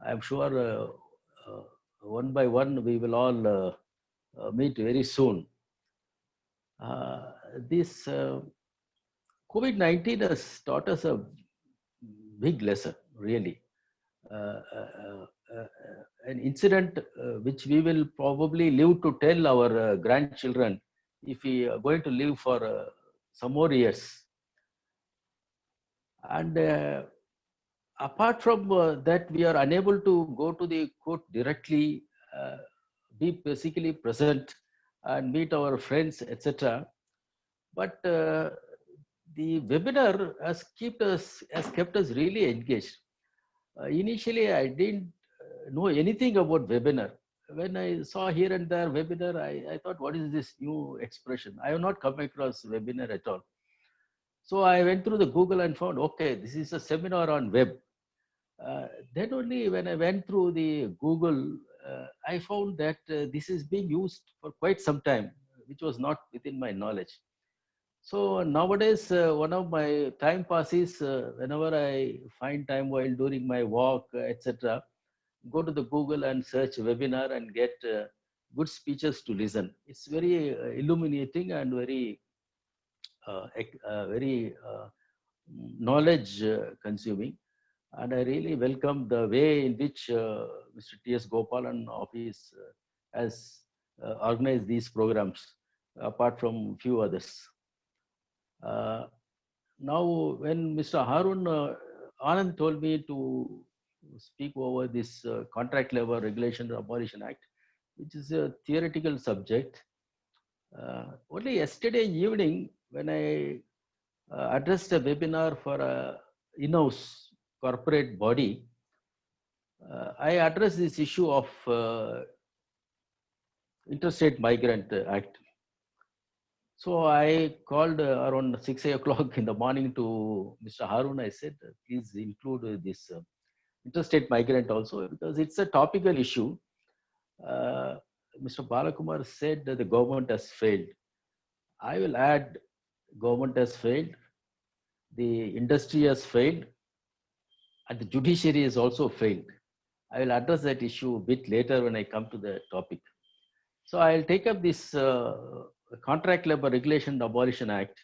I'm sure one by one we will all meet very soon. This COVID-19 has taught us a big lesson, really. An incident which we will probably live to tell our grandchildren if we are going to live for some more years. And apart from that, we are unable to go to the court directly, uh, be physically present, and meet our friends, etc. But the webinar has kept us really engaged. Initially, I didn't know anything about webinar. When I saw here and there webinar, I thought, what is this new expression? I have not come across webinar at all. So I went through the Google and found, okay, this is a seminar on web. Then only when I went through the Google, I found that this is being used for quite some time, which was not within my knowledge. So nowadays, one of my time passes whenever I find time while during my walk, etc. Go to the Google and search webinar and get good speeches to listen. It's very illuminating and very knowledge consuming. And I really welcome the way in which Mr. T.S. Gopalan office has organized these programs, apart from few others. Uh, Now, when Mr. Harun Anand told me to speak over this Contract Labor Regulation Abolition Act, which is a theoretical subject, only yesterday evening, when I addressed a webinar for a in-house corporate body, I addressed this issue of Interstate Migrant Act. So I called around 6 o'clock in the morning to Mr. Harun. I said, please include this interstate migrant also, because it's a topical issue. Uh, Mr. Balakumar said that the government has failed. I will add, government has failed, the industry has failed, and the judiciary has also failed. I will address that issue a bit later when I come to the topic. So I'll take up this Contract Labor Regulation Abolition Act.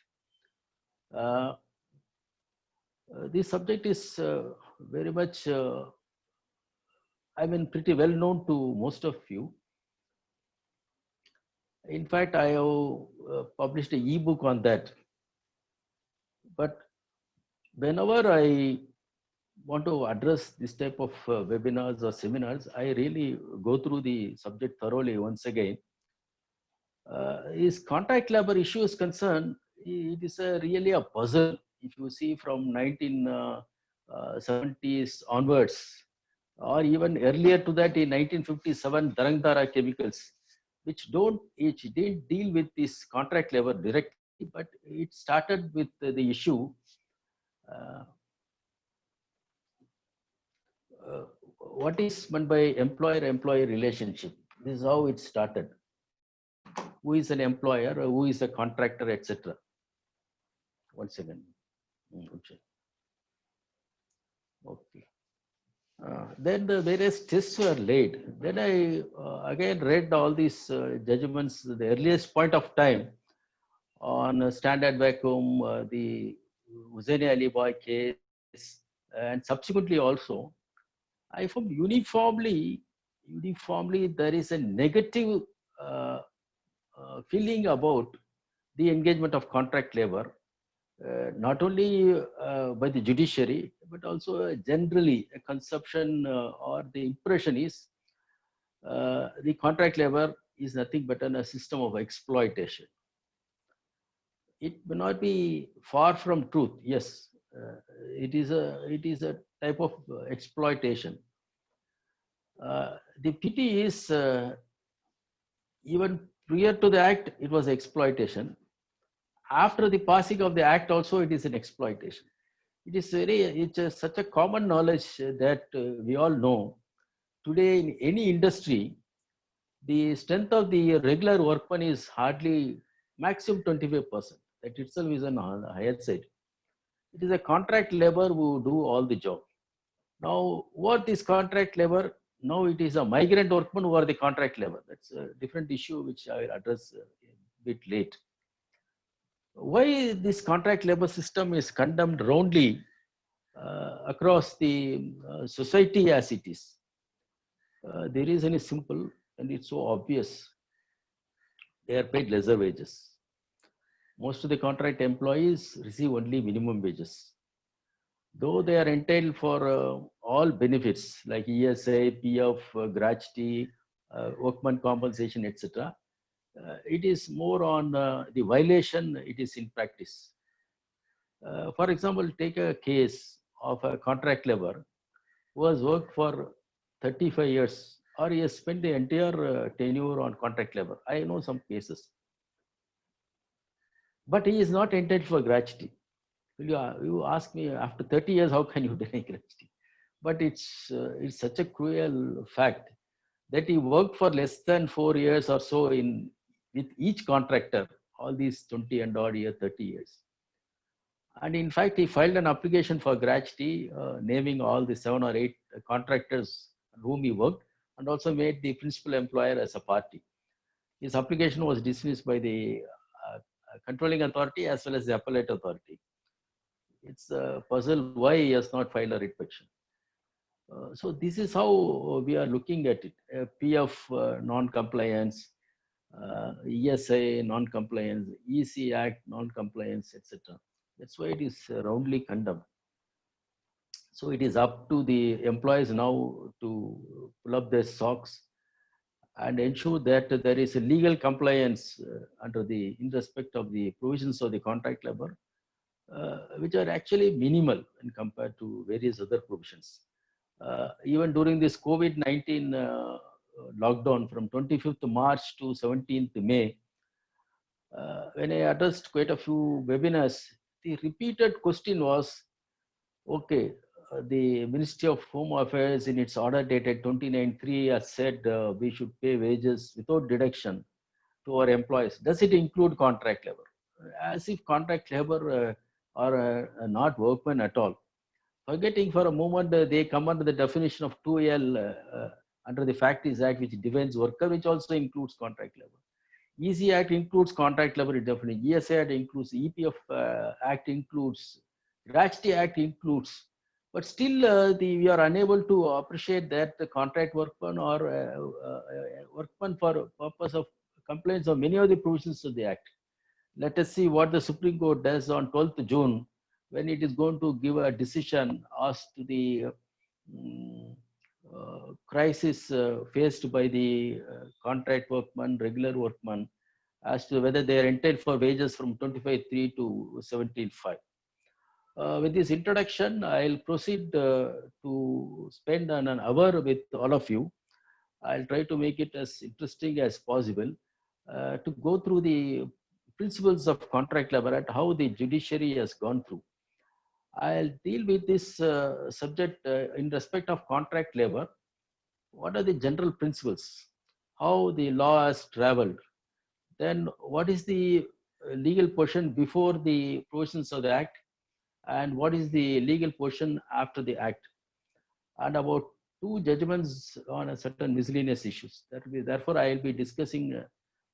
This subject is very much, pretty well known to most of you. In fact, I have published an e-book on that. But whenever I want to address this type of webinars or seminars, I really go through the subject thoroughly once again. Is contract labor issue is concerned, it is really a puzzle. If you see from 1970s onwards, or even earlier to that in 1957, Darangdara chemicals, which didn't deal with this contract labor directly, but it started with the issue. Uh, what is meant by employer-employee relationship? This is how it started. Who is an employer, or who is a contractor, etc. One second. Okay. Then the various tests were laid. Then I again read all these judgments, the earliest point of time on Standard Vacuum, the Hussaini Ali Boy case, and subsequently also, I found uniformly there is a negative feeling about the engagement of contract labor, not only by the judiciary, but also generally a conception or the impression is the contract labor is nothing but a system of exploitation. It may not be far from truth. Yes, it is a type of exploitation. The pity is even prior to the act, it was exploitation. After the passing of the act, also it is an exploitation. It is such a common knowledge that we all know. Today, in any industry, the strength of the regular workman is hardly maximum 25%. That itself is on the higher side. It is a contract labor who do all the job. Now, what is contract labor? Now it is a migrant workman who are the contract labor. That's a different issue which I will address a bit late. Why this contract labor system is condemned roundly across the society as it is? The reason is simple and it's so obvious. They are paid lesser wages. Most of the contract employees receive only minimum wages. Though they are entitled for all benefits like ESA, PF, gratuity, workman compensation, etc., it is more on the violation it is in practice. For example, take a case of a contract labor who has worked for 35 years or he has spent the entire tenure on contract labor. I know some cases, but he is not entitled for gratuity. You ask me after 30 years, how can you deny gratuity? But it's such a cruel fact that he worked for less than 4 years or so in with each contractor, all these 20 and odd year, 30 years. And in fact, he filed an application for gratuity, naming all the 7 or 8 contractors on whom he worked, and also made the principal employer as a party. His application was dismissed by the controlling authority as well as the appellate authority. It's a puzzle why he has not filed a writ petition. So this is how we are looking at it. PF non-compliance, ESA non-compliance, EC Act non-compliance, etc. That's why it is roundly condemned. So it is up to the employees now to pull up their socks and ensure that there is a legal compliance in respect of the provisions of the contract labor, which are actually minimal when compared to various other provisions. Even during this COVID-19 lockdown from 25th March to 17th May, when I addressed quite a few webinars, the repeated question was, okay, the Ministry of Home Affairs in its order dated 29/3 has said we should pay wages without deduction to our employees. Does it include contract labor? As if contract labor are not workmen at all. Forgetting for a moment, they come under the definition of 2L under the Factories Act, which defines worker, which also includes contract labor. EC Act includes contract labor indefinitely. ESA Act includes, EPF Act includes, gratuity Act includes. But still, we are unable to appreciate that the contract workman or workman for purpose of complaints of many of the provisions of the Act. Let us see what the Supreme Court does on 12th June when it is going to give a decision as to the crisis faced by the contract workman, regular workman, as to whether they are entitled for wages from 25/3 to 17/5. With this introduction, I'll proceed to spend an hour with all of you. I'll try to make it as interesting as possible to go through the principles of contract labor and how the judiciary has gone through. I'll deal with this subject in respect of contract labor. What are the general principles? How the law has traveled? Then what is the legal portion before the provisions of the Act? And what is the legal portion after the Act? And about 2 judgments on a certain miscellaneous issues. Therefore, I will be discussing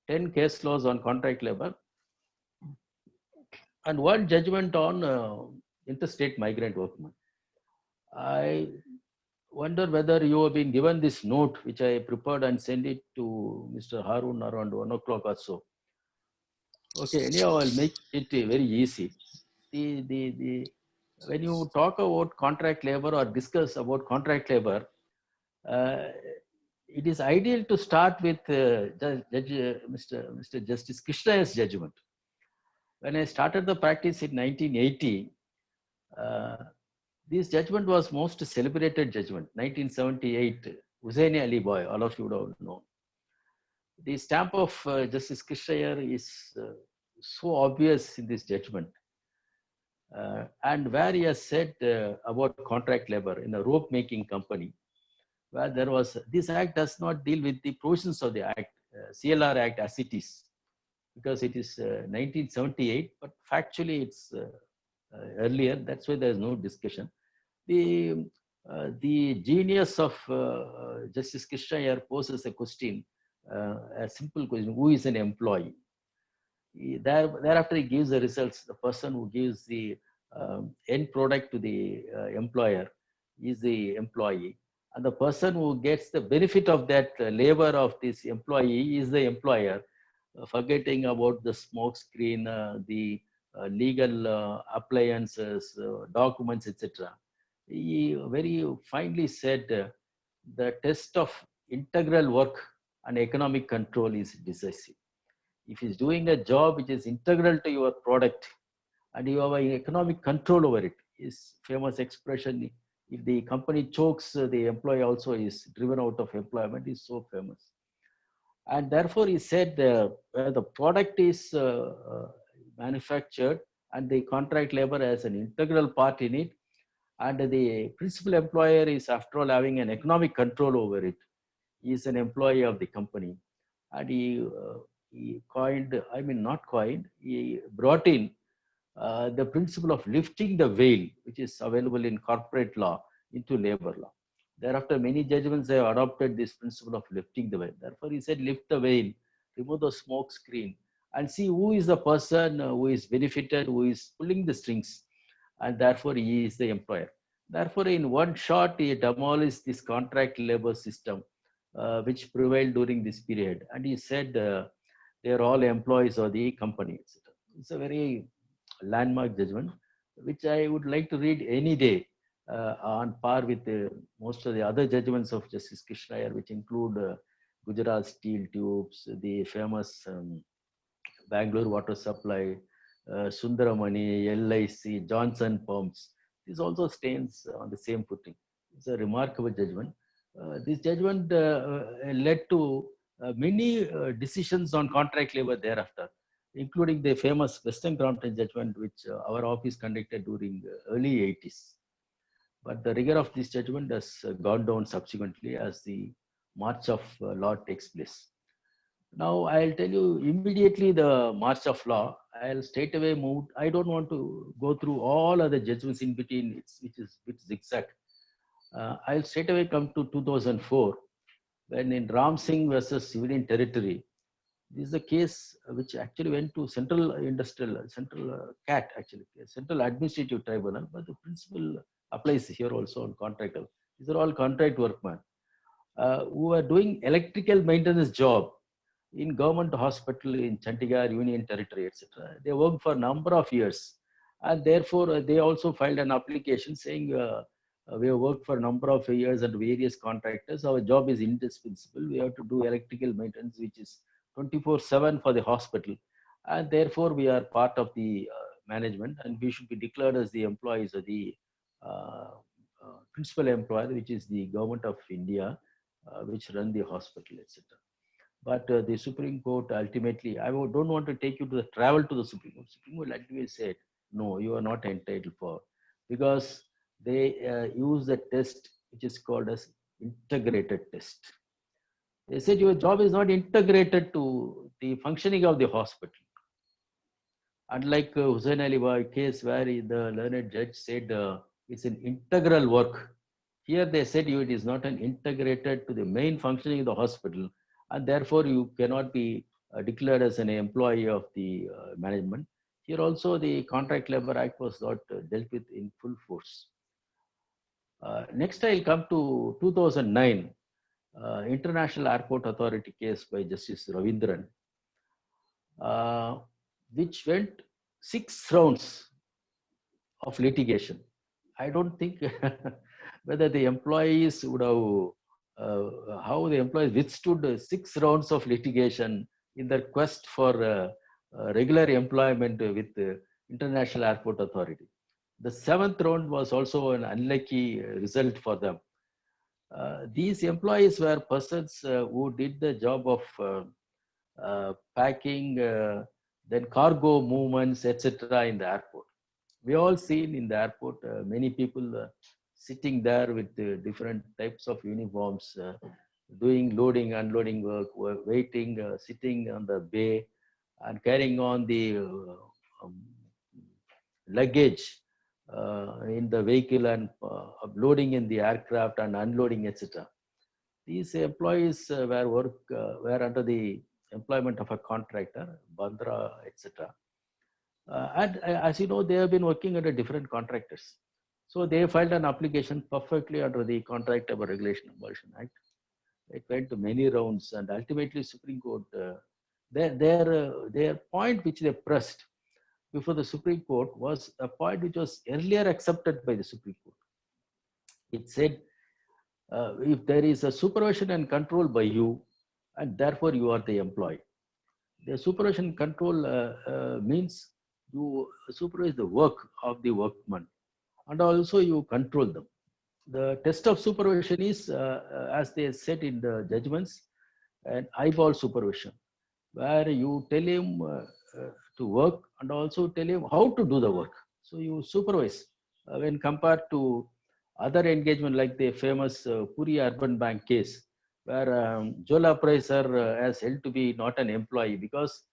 10 case laws on contract labor and 1 judgment on interstate migrant workmen. I wonder whether you have been given this note, which I prepared and sent it to Mr. Harun around 1 o'clock or so. Okay, anyhow, I'll make it very easy. When you talk about contract labor or discuss about contract labor, it is ideal to start with Mr. Justice Krishna's judgment. When I started the practice in 1980, this judgment was most celebrated judgment. 1978, Hussaini Ali Boy, all of you would have known. The stamp of Justice Krishna is so obvious in this judgment. And where he has said about contract labor in a rope making company, where there was, this act does not deal with the provisions of the act, CLR Act as it is, because it is 1978, but factually it's earlier. That's why there is no discussion. The The genius of Justice Krishna here poses a question, a simple question: who is an employee? Thereafter, he gives the results. The person who gives the end product to the employer is the employee, and the person who gets the benefit of that labor of this employee is the employer. Forgetting about the smoke screen, the legal appliances, documents, etc. He very finely said the test of integral work and economic control is decisive. If he's doing a job which is integral to your product and you have an economic control over it, is famous expression. If the company chokes, the employee also is driven out of employment, is so famous. And therefore, he said where the product is manufactured and the contract labor has an integral part in it, and the principal employer is, after all, having an economic control over it. He is an employee of the company, and he coined, I mean, not coined, he brought in the principle of lifting the veil, which is available in corporate law, into labor law. Thereafter, many judgments have adopted this principle of lifting the veil. Therefore, he said, lift the veil, remove the smoke screen, and see who is the person who is benefited, who is pulling the strings, and therefore he is the employer. Therefore, in one shot, he demolished this contract labor system, which prevailed during this period. And he said they are all employees of the company, etc. It's a very landmark judgment, which I would like to read any day, on par with most of the other judgments of Justice Krishna, which include Gujarat Steel Tubes, the famous Bangalore Water Supply, Sundaramani, LIC, Johnson Pumps. This also stands on the same footing. It's a remarkable judgment. This judgment led to many decisions on contract labor thereafter, including the famous Western Crompton judgment, which our office conducted during early 80s. But the rigor of this judgment has gone down subsequently as the march of law takes place. Now I'll tell you immediately the march of law. I'll straight away move. I don't want to go through all other judgments in between, which is zigzag. I'll straight away come to 2004, when in Ram Singh versus Civilian Territory. This is a case which actually went to Central CAT, actually, Central Administrative Tribunal, but the principle applies here also on contract. These are all contract workmen who are doing electrical maintenance job in government hospital in Chandigarh, Union Territory, etc. They worked for a number of years, and therefore they also filed an application saying we have worked for a number of years under various contractors. Our job is indispensable. We have to do electrical maintenance, which is 24/7 for the hospital, and therefore we are part of the management, and we should be declared as the employees of the principal employer, which is the government of India, which run the hospital, etc. But the Supreme Court ultimately, don't want to take you to the travel to the Supreme Court. Supreme Court ultimately said, no, you are not entitled for, because they use a test which is called as integrated test. They said your job is not integrated to the functioning of the hospital. Unlike Hussain Ali Bhai case where the learned judge said it's an integral work. Here they said it is not an integrated to the main functioning of the hospital, and therefore you cannot be declared as an employee of the management. Here also the Contract Labor Act was not dealt with in full force. Next I'll come to 2009 International Airport Authority case by Justice Ravindran, which went 6 rounds of litigation. I don't think whether the employees would have, how the employees withstood 6 rounds of litigation in their quest for regular employment with the International Airport Authority. The 7th round was also an unlucky result for them. These employees were persons who did the job of packing, then cargo movements, etc. in the airport. We all seen in the airport many people sitting there with different types of uniforms, doing loading, unloading work, waiting, sitting on the bay, and carrying on the luggage in the vehicle and loading in the aircraft and unloading, etc. These employees were under the employment of a contractor, Bandra, etc. And as you know, they have been working under different contractors. So they filed an application perfectly under the Contract Labor Regulation Abolition Act. It went to many rounds, and ultimately Supreme Court, their point which they pressed before the Supreme Court was a point which was earlier accepted by the Supreme Court. It said, if there is a supervision and control by you, and therefore you are the employee. The supervision control means you supervise the work of the workman, and also you control them. The test of supervision is, as they said in the judgments, an eyeball supervision, where you tell him to work and also tell him how to do the work. So you supervise when compared to other engagement like the famous Puri Urban Bank case, where Jola Pricer has held to be not an employee because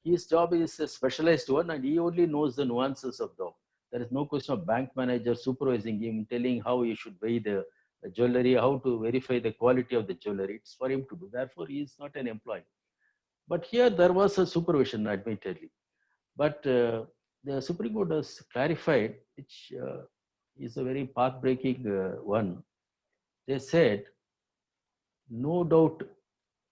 his job is a specialized one and he only knows the nuances of the. There is no question of bank manager supervising him, telling how he should weigh the jewelry, how to verify the quality of the jewelry. It's for him to do. Therefore, he is not an employee. But here there was a supervision, admittedly. But the Supreme Court has clarified, which is a very path-breaking one. They said, no doubt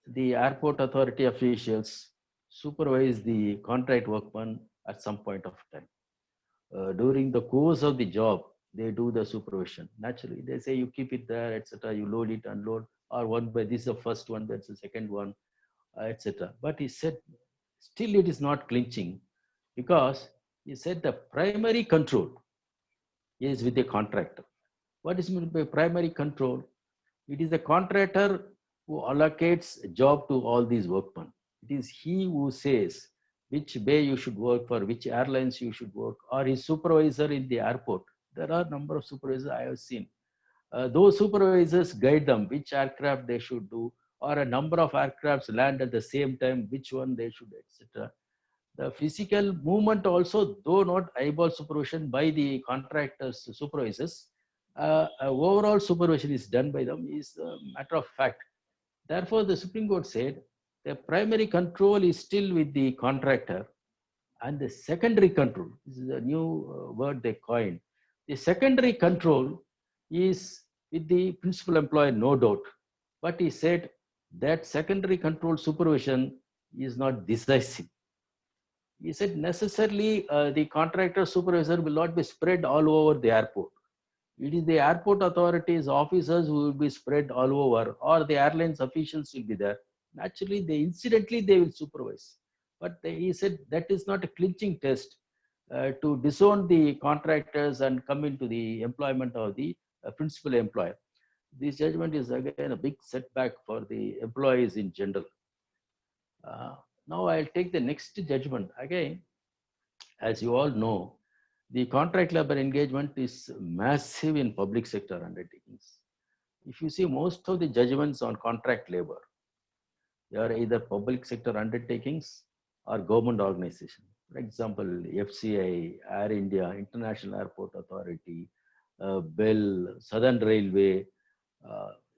the airport authority officials supervise the contract workman at some point of time. During the course of the job, they do the supervision. Naturally, they say you keep it there, etc. You load it, unload, or one by this is the first one, that's the second one, etc. But he said, still it is not clinching because he said the primary control is with the contractor. What is meant by primary control? It is the contractor who allocates a job to all these workmen. It is he who says which bay you should work for, which airlines you should work, or his supervisor in the airport. There are a number of supervisors I have seen. Those supervisors guide them which aircraft they should do, or a number of aircrafts land at the same time, which one they should, etc. The physical movement also, though not eyeball supervision by the contractors supervisors, overall supervision is done by them is a matter of fact. Therefore, the Supreme Court said the primary control is still with the contractor, and the secondary control, this is a new word they coined, the secondary control is with the principal employer, no doubt. But he said that secondary control supervision is not decisive. He said necessarily the contractor supervisor will not be spread all over the airport. It is the airport authorities, officers who will be spread all over, or the airlines officials will be there. Naturally, incidentally they will supervise. But he said that is not a clinching test to disown the contractors and come into the employment of the principal employer. This judgment is again a big setback for the employees in general. Now I'll take the next judgment. Again, as you all know, the contract labor engagement is massive in public sector undertakings. If you see most of the judgments on contract labor, they are either public sector undertakings or government organization. For example, FCI, Air India, International Airport Authority, Bell, Southern Railway,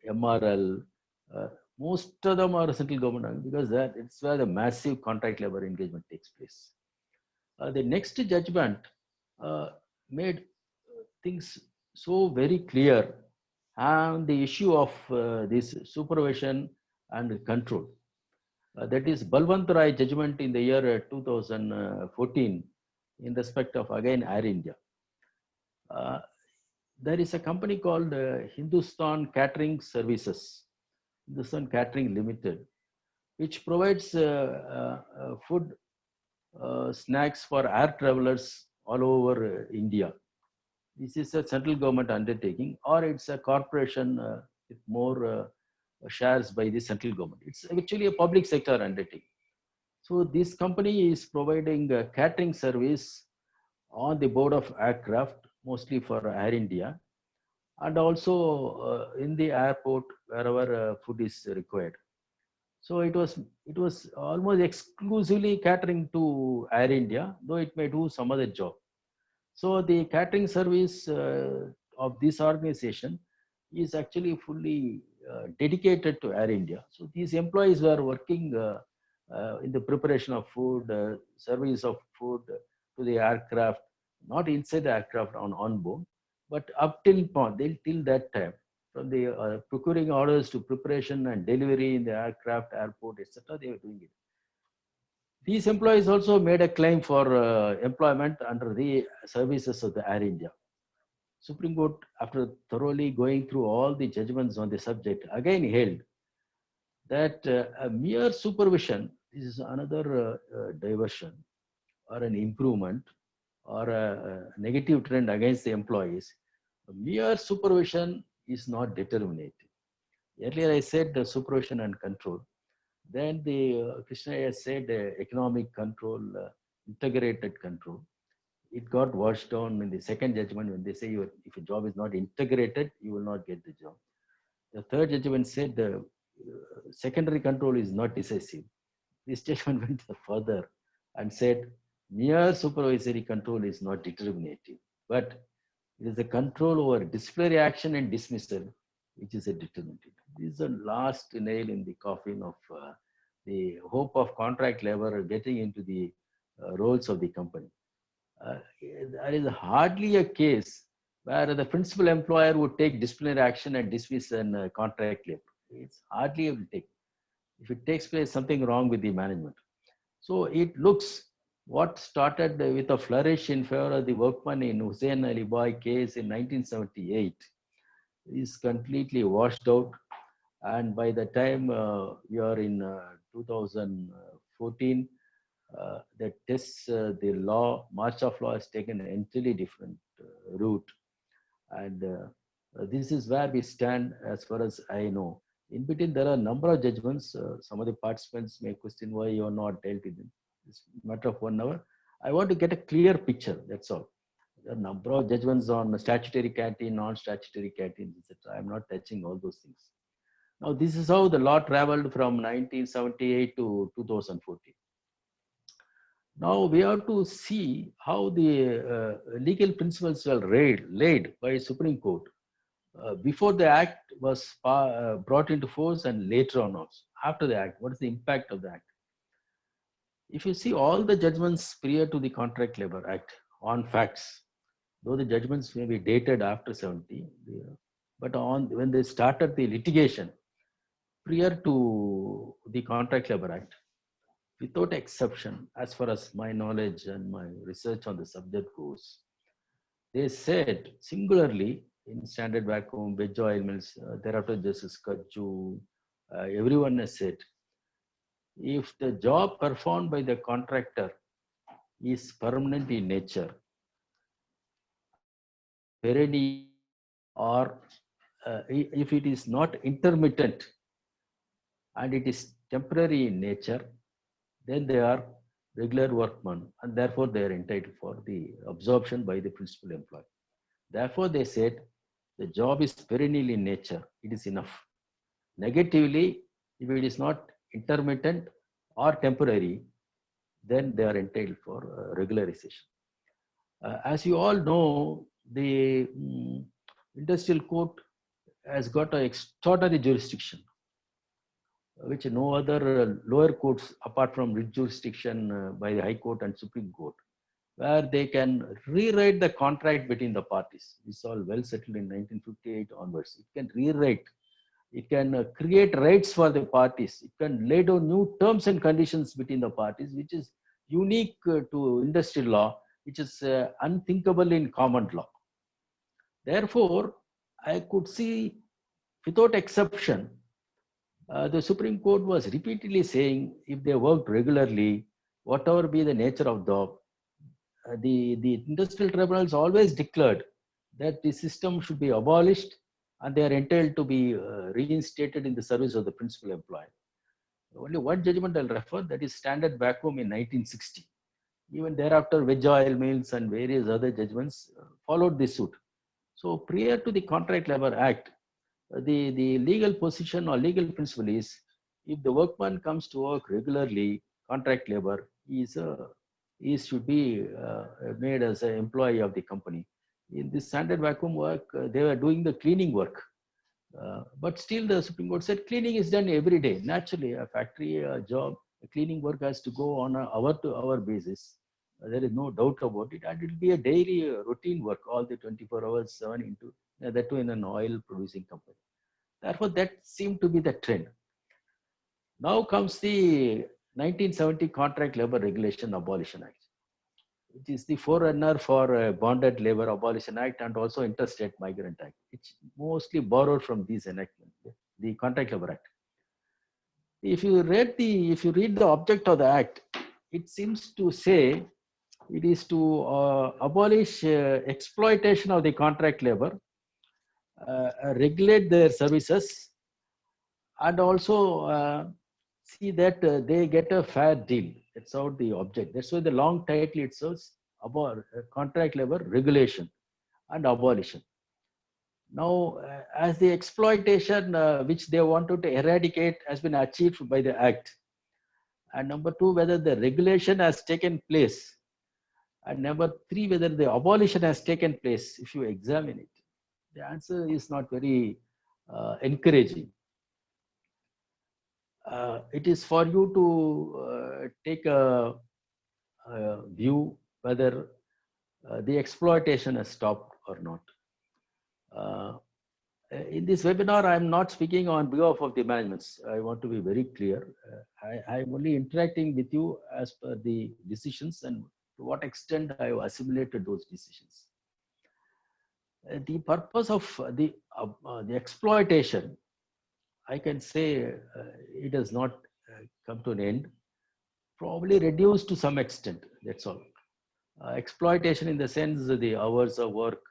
MRL, most of them are central government because it's where the massive contract labor engagement takes place. The next judgment made things so very clear on the issue of this supervision and control. That is Balwant Rai judgment in the year 2014 in respect of again Air India. There is a company called Hindustan Catering Services, Hindustan Catering Limited, which provides food, snacks for air travelers all over India. This is a central government undertaking, or it's a corporation with more shares by the central government. It's actually a public sector undertaking. So this company is providing a catering service on the board of aircraft, mostly for Air India, and also in the airport wherever food is required. So it was almost exclusively catering to Air India, though it may do some other job. So the catering service of this organization is actually fully dedicated to Air India. So these employees were working in the preparation of food, service of food to the aircraft, not inside the aircraft on board, but up till till that time, from the procuring orders to preparation and delivery in the aircraft, airport, etc. They were doing it. These employees also made a claim for employment under the services of the Air India. Supreme Court, after thoroughly going through all the judgments on the subject, again held that a mere supervision, this is another diversion or an improvement or a negative trend against the employees. Mere supervision is not determinative. Earlier I said the supervision and control. Then the Krishna has said economic control, integrated control. It got washed down in the second judgment when they say if a job is not integrated, you will not get the job. The third judgment said the secondary control is not decisive. This judgment went further and said mere supervisory control is not determinative, but it is the control over disciplinary action and dismissal which is a determinative. This is the last nail in the coffin of the hope of contract labor getting into the roles of the company. There is hardly a case where the principal employer would take disciplinary action and dismiss an contract labor. It's hardly will take. If it takes place, something wrong with the management. So it looks what started with a flourish in favor of the workman in Hussein Ali Bhai case in 1978 is completely washed out. And by the time we are in 2014, the tests, the law, march of law has taken an entirely different route. And this is where we stand as far as I know. In between, there are a number of judgments. Some of the participants may question why you are not dealt with them. It's a matter of 1 hour. I want to get a clear picture, that's all. There are a number of judgments on statutory canteen, non-statutory canteens, etc. I'm not touching all those things. Now, this is how the law traveled from 1978 to 2014. Now we have to see how the legal principles were laid by Supreme Court before the act was brought into force and later on also. After the act, what is the impact of the act? If you see all the judgments prior to the Contract Labor Act on facts, though the judgments may be dated after 70, but on when they started the litigation prior to the Contract Labor Act, without exception, as far as my knowledge and my research on the subject goes, they said singularly in Standard Vacuum, veg oil mills, thereafter Justice Kajju, everyone has said, if the job performed by the contractor is permanent in nature, perennial, or if it is not intermittent and it is temporary in nature, then they are regular workmen and therefore they are entitled for the absorption by the principal employer. Therefore, they said the job is perennial in nature, it is enough. Negatively, if it is not intermittent or temporary, then they are entitled for regularization. As you all know, the industrial court has got an extraordinary jurisdiction, which no other lower courts apart from writ jurisdiction by the High Court and Supreme Court, where they can rewrite the contract between the parties. This is all well settled in 1958 onwards. It can rewrite, it can create rights for the parties, it can lay down new terms and conditions between the parties, which is unique to industrial law, which is unthinkable in common law. Therefore, I could see without exception, the Supreme Court was repeatedly saying if they worked regularly, whatever be the nature of job, the industrial tribunals always declared that the system should be abolished and they are entitled to be reinstated in the service of the principal employer. Only one judgment I'll refer, that is Standard Vacuum in 1960. Even thereafter, veg oil mills and various other judgments followed this suit. So prior to the Contract Labor Act, the legal position or legal principle is if the workman comes to work regularly, contract labor, he is a he should be made as an employee of the company. In this standard vacuum work, they were doing the cleaning work. But still, the Supreme Court said cleaning is done every day. Naturally, a factory job, cleaning work has to go on an hour-to-hour basis. There is no doubt about it. And it will be a daily routine work, all the 24 hours, 7 into, that too in an oil producing company. Therefore, that seemed to be the trend. Now comes the 1970 Contract Labor Regulation Abolition Act. It is the forerunner for Bonded Labor Abolition Act and also Interstate Migrant Act. It's mostly borrowed from these enactments, the Contract Labor Act. If you read the object of the act, it seems to say it is to abolish exploitation of the contract labor, regulate their services, and also see that they get a fair deal. That's how the object. That's why the long title it says about contract labor regulation and abolition. Now, as the exploitation which they wanted to eradicate has been achieved by the act, and number two, whether the regulation has taken place, and number three, whether the abolition has taken place, if you examine it, the answer is not very encouraging. It is for you to take a view whether the exploitation has stopped or not. In this webinar, I'm not speaking on behalf of the managements. I want to be very clear. I'm only interacting with you as per the decisions and to what extent I have assimilated those decisions. The purpose of the exploitation, I can say it has not come to an end, probably reduced to some extent, that's all. Exploitation in the sense of the hours of work,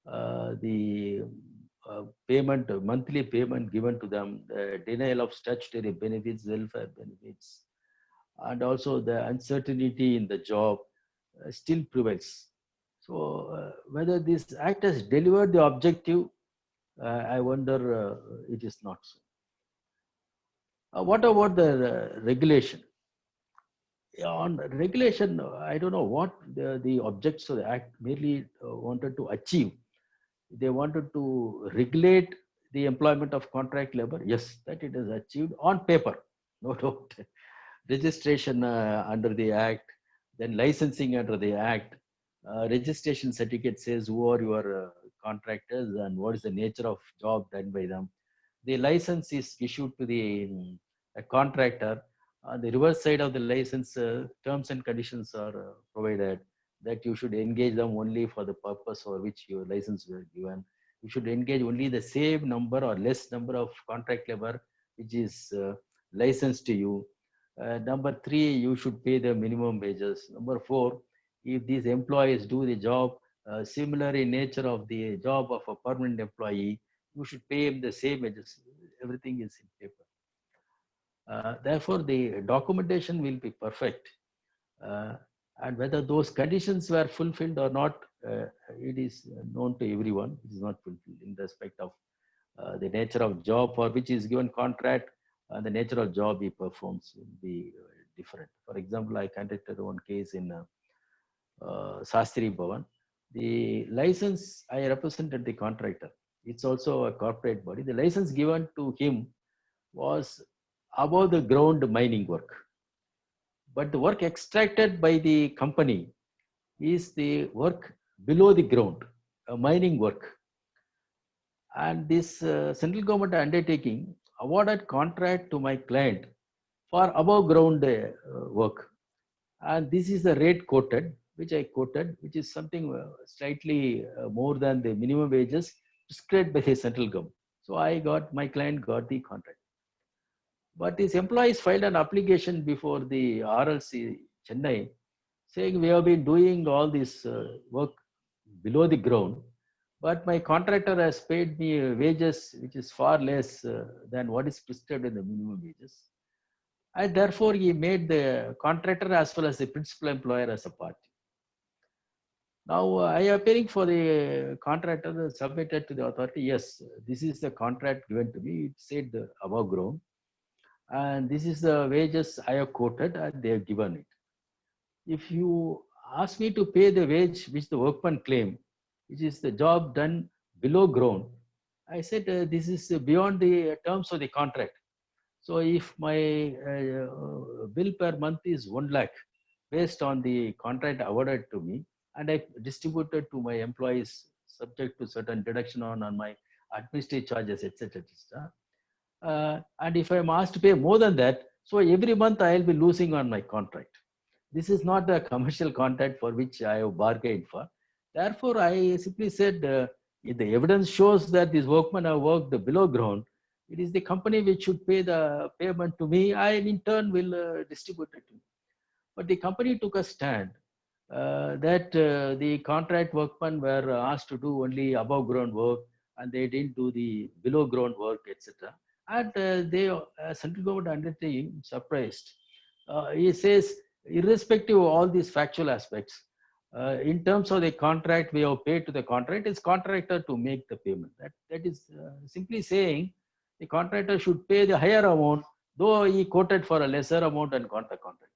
the payment, monthly payment given to them, the denial of statutory benefits, welfare benefits, and also the uncertainty in the job still prevails. So whether this act has delivered the objective, I wonder it is not so. What about the regulation? On regulation, I don't know what the objects of the act merely wanted to achieve. They wanted to regulate the employment of contract labor. Yes, that it is achieved on paper, no doubt. Registration under the act, then licensing under the act, registration certificate says who are your contractors and what is the nature of job done by them. The license is issued to the contractor. On the reverse side of the license, terms and conditions are provided that you should engage them only for the purpose for which your license was given. You should engage only the same number or less number of contract labor which is licensed to you. Number three, you should pay the minimum wages. Number four, if these employees do the job similar in nature of the job of a permanent employee, you should pay him the same wages. Everything is in paper. Therefore, the documentation will be perfect. And whether those conditions were fulfilled or not, it is known to everyone. It is not fulfilled in respect of the nature of job for which is given contract and the nature of job he performs will be different. For example, I conducted one case in Sastri Bhavan. The license, I represented the contractor. It's also a corporate body. The license given to him was above the ground mining work. But the work extracted by the company is the work below the ground, mining work. And this central government undertaking awarded contract to my client for above ground work. And this is the rate quoted, which I quoted, which is something slightly more than the minimum wages prescribed by the central government. So my client got the contract. But these employees filed an application before the RLC Chennai saying we have been doing all this work below the ground, but my contractor has paid me wages which is far less than what is prescribed in the minimum wages. And therefore, he made the contractor as well as the principal employer as a party. Now, I am appearing for the contractor submitted to the authority. Yes, this is the contract given to me. It said above ground. And this is the wages I have quoted and they have given it. if you ask me to pay the wage which the workman claim, which is the job done below ground, I said this is beyond the terms of the contract. So if my bill per month is 1 lakh based on the contract awarded to me, and I distributed to my employees subject to certain deduction on my administrative charges, etc., etc. And if I'm asked to pay more than that, so every month I'll be losing on my contract. This is not the commercial contract for which I have bargained for. Therefore, I simply said, if the evidence shows that these workmen have worked below ground, it is the company which should pay the payment to me. I, in turn, will distribute it to me. But the company took a stand that the contract workmen were asked to do only above ground work and they didn't do the below ground work, etc. And they, central government undertaking, surprised. He says, irrespective of all these factual aspects, in terms of the contract we have paid to the contract, it's contractor to make the payment. That is simply saying the contractor should pay the higher amount, though he quoted for a lesser amount and got the contract.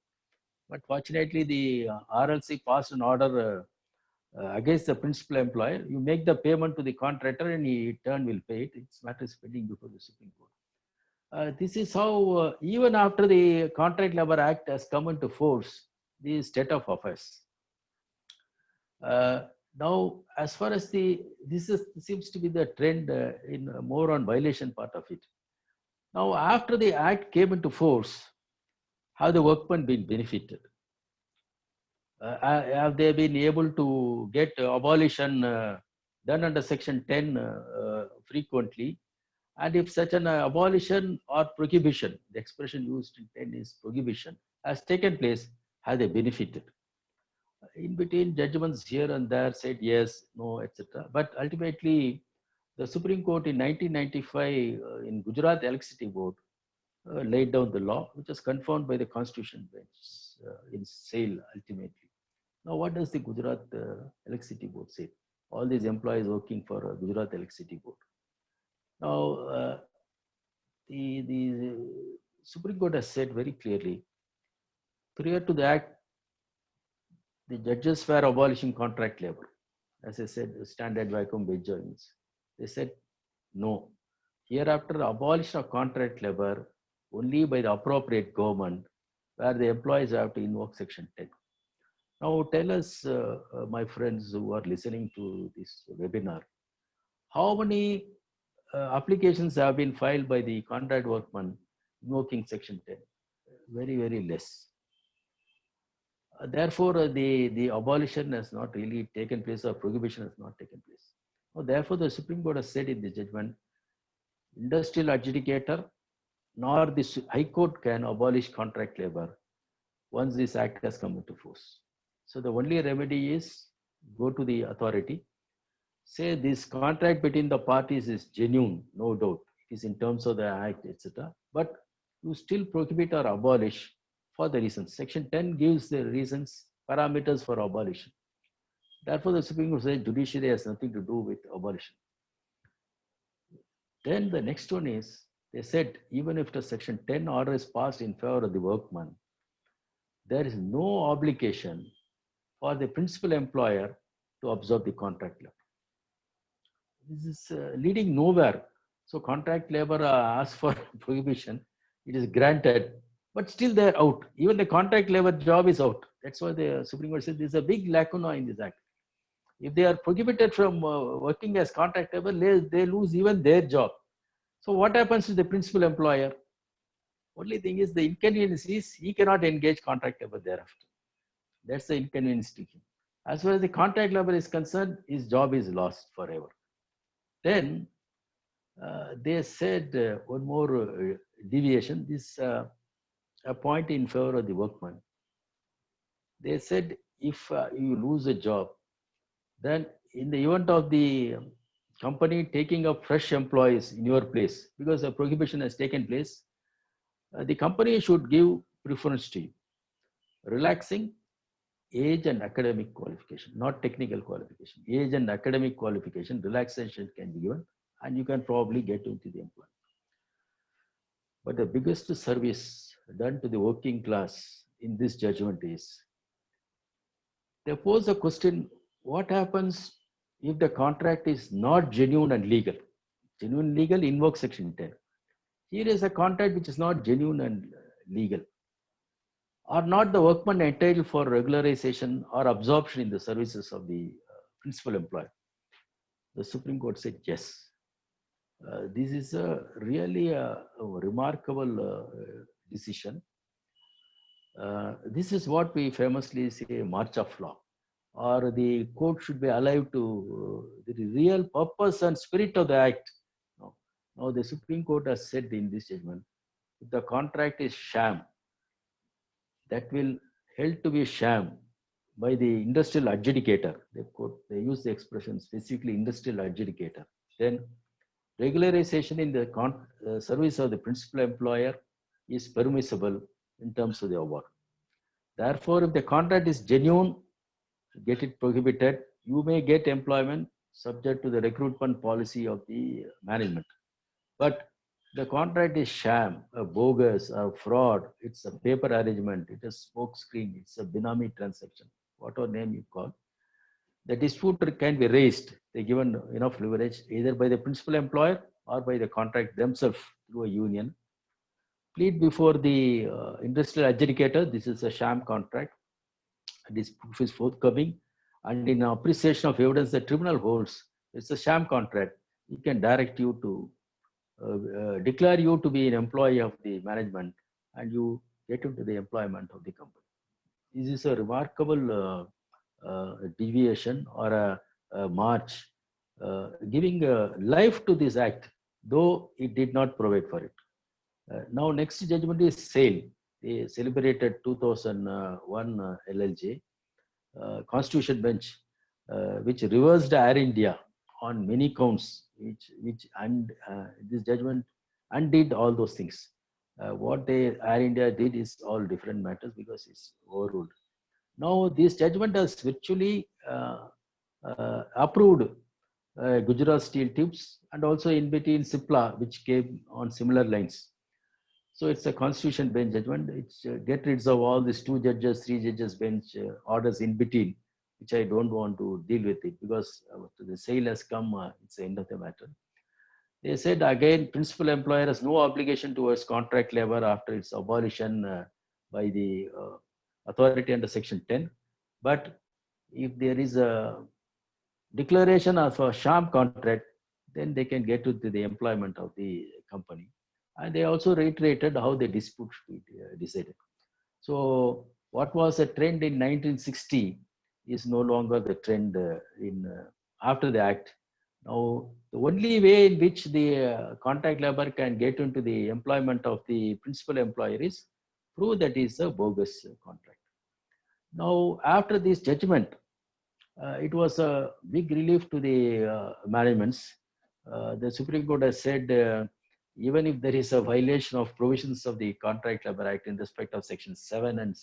But fortunately, the RLC passed an order against the principal employer. You make the payment to the contractor and he in turn will pay it. It's matter is pending before the Supreme Court. This is how, even after the Contract Labor Act has come into force, the state of affairs. Now, as far as seems to be the trend in more on violation part of it. Now, after the act came into force, have the workmen been benefited? Have they been able to get abolition done under Section 10 frequently? And if such an abolition or prohibition, the expression used in 10 is prohibition, has taken place, have they benefited? In between, judgments here and there said yes, no, etc. But ultimately, the Supreme Court in 1995 in Gujarat Electricity Board laid down the law, which was confirmed by the Constitution bench in sale ultimately. Now, what does the Gujarat Electricity Board say? All these employees working for Gujarat Electricity Board. Now, the Supreme Court has said very clearly, prior to the act, the judges were abolishing contract labor. As I said, standard vacuum wage joints. They said, no. Hereafter, abolition of contract labor only by the appropriate government, where the employees have to invoke Section 10. Now, tell us, my friends who are listening to this webinar, how many applications have been filed by the contract workman invoking Section 10? Very, very less. Therefore, the abolition has not really taken place, or prohibition has not taken place. Therefore, the Supreme Court has said in the judgment, industrial adjudicator nor the High Court can abolish contract labor once this act has come into force. So the only remedy is go to the authority, say this contract between the parties is genuine, no doubt, it is in terms of the act, etc. But you still prohibit or abolish for the reasons. Section 10 gives the reasons, parameters for abolition. Therefore, the Supreme Court says judiciary has nothing to do with abolition. Then the next one is, they said, even if the Section 10 order is passed in favor of the workman, there is no obligation for the principal employer to observe the contract labor. This is leading nowhere. So contract labor asks for prohibition, it is granted, but still they're out. Even the contract labor job is out. That's why the Supreme Court said there's a big lacuna in this act. If they are prohibited from working as contract labor, they lose even their job. So what happens to the principal employer? Only thing is the inconvenience is he cannot engage contract labor thereafter. That's the inconvenience to him. As far as the contract labor is concerned, his job is lost forever. Then they said one more deviation, this a point in favor of the workman. They said if you lose a job, then in the event of the company taking up fresh employees in your place, because a prohibition has taken place, the company should give preference to you, relaxing age and academic qualification, not technical qualification. Age and academic qualification, relaxation can be given, and you can probably get into the employment. But the biggest service done to the working class in this judgment is They pose a question, what happens if the contract is not genuine and legal? Genuine legal invokes section 10. Here is a contract which is not genuine and legal. Are not the workmen entitled for regularization or absorption in the services of the principal employer? The Supreme Court said yes. This is really a remarkable decision. This is what we famously say march of law, or the court should be alive to the real purpose and spirit of the act. Now the Supreme Court has said in this judgment, if the contract is sham, that will held to be sham by the industrial adjudicator. They use the expression specifically industrial adjudicator. Then regularization in the service of the principal employer is permissible in terms of the award. Therefore, if the contract is genuine, get it prohibited, you may get employment subject to the recruitment policy of the management. But the contract is sham, a bogus, a fraud, it's a paper arrangement, it is smoke screen, it's a benami transaction, whatever name you call. The dispute can be raised, they given enough leverage either by the principal employer or by the contract themselves through a union. Plead before the industrial adjudicator, this is a sham contract, this proof is forthcoming, and in appreciation of evidence the tribunal holds, it's a sham contract, it can direct you to declare you to be an employee of the management and you get into the employment of the company. This is a remarkable deviation or a march giving life to this act, though it did not provide for it. Now next judgment is SAIL, the celebrated 2001 LLJ Constitution bench, which reversed Air India on many counts, this judgment undid all those things. What Air India did is all different matters because it's overruled. Now this judgment has virtually approved Gujarat Steel Tubes and also in between Cipla, which came on similar lines. So it's a constitution bench judgment. It's get rid of all these 2 judges, 3 judges bench orders in between, which I don't want to deal with it because the SAIL has come, it's the end of the matter. They said again, principal employer has no obligation towards contract labor after its abolition by the authority under section 10. But if there is a declaration of a sham contract, then they can get to the employment of the company. And they also reiterated how the dispute should be decided. So what was a trend in 1960 is no longer the trend after the act. Now, the only way in which the contract labor can get into the employment of the principal employer is prove that is a bogus contract. Now, after this judgment, it was a big relief to the managements. The Supreme Court has said even if there is a violation of provisions of the Contract Labor Act in respect of Section 7 and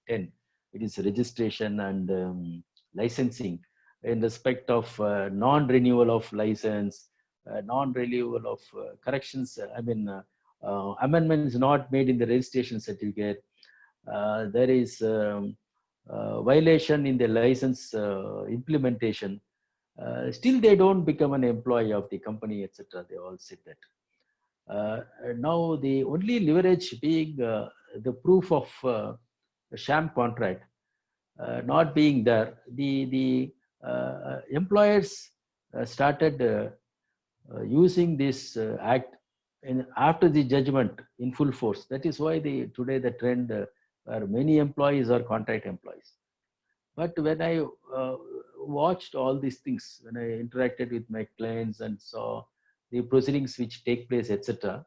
10, it is registration and licensing in respect of non-renewal of license, non-renewal of corrections, amendments not made in the registration certificate. There is violation in the license implementation. Still they don't become an employee of the company, etc. They all said that. Now the only leverage being the proof of a sham contract not being there, the employers started using this act after the judgment in full force. That is why today the trend where many employees are contract employees. But when I watched all these things, when I interacted with my clients and saw the proceedings which take place, etc.,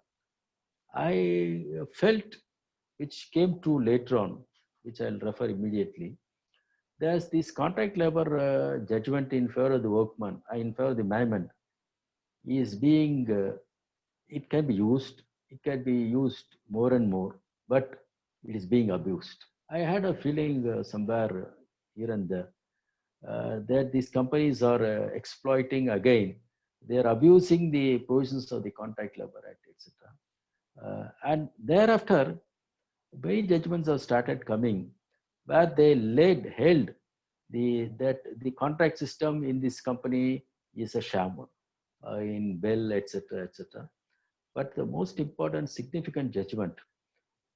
I felt, which came true later on, which I'll refer immediately. There's this contract labor judgment in favor of the workman, in favor of the management, is being, it can be used more and more, but it is being abused. I had a feeling somewhere here and there that these companies are exploiting again. They are abusing the provisions of the Contract Labor Act, etc. And thereafter, many judgments have started coming where they held the contract system in this company is a sham, in Bell, etc., etc. But the most important significant judgment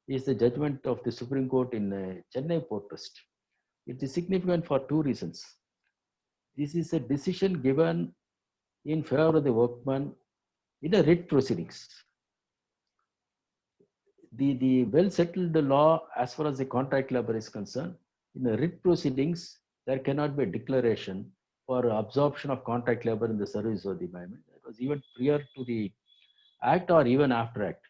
is the judgment of the Supreme Court in Chennai Port Trust. It is significant for two reasons. This is a decision given in favor of the workman in a writ proceedings. The well settled law as far as the contract labor is concerned, in the writ proceedings, there cannot be a declaration for absorption of contract labor in the service of the environment. That was even prior to the act or even after act.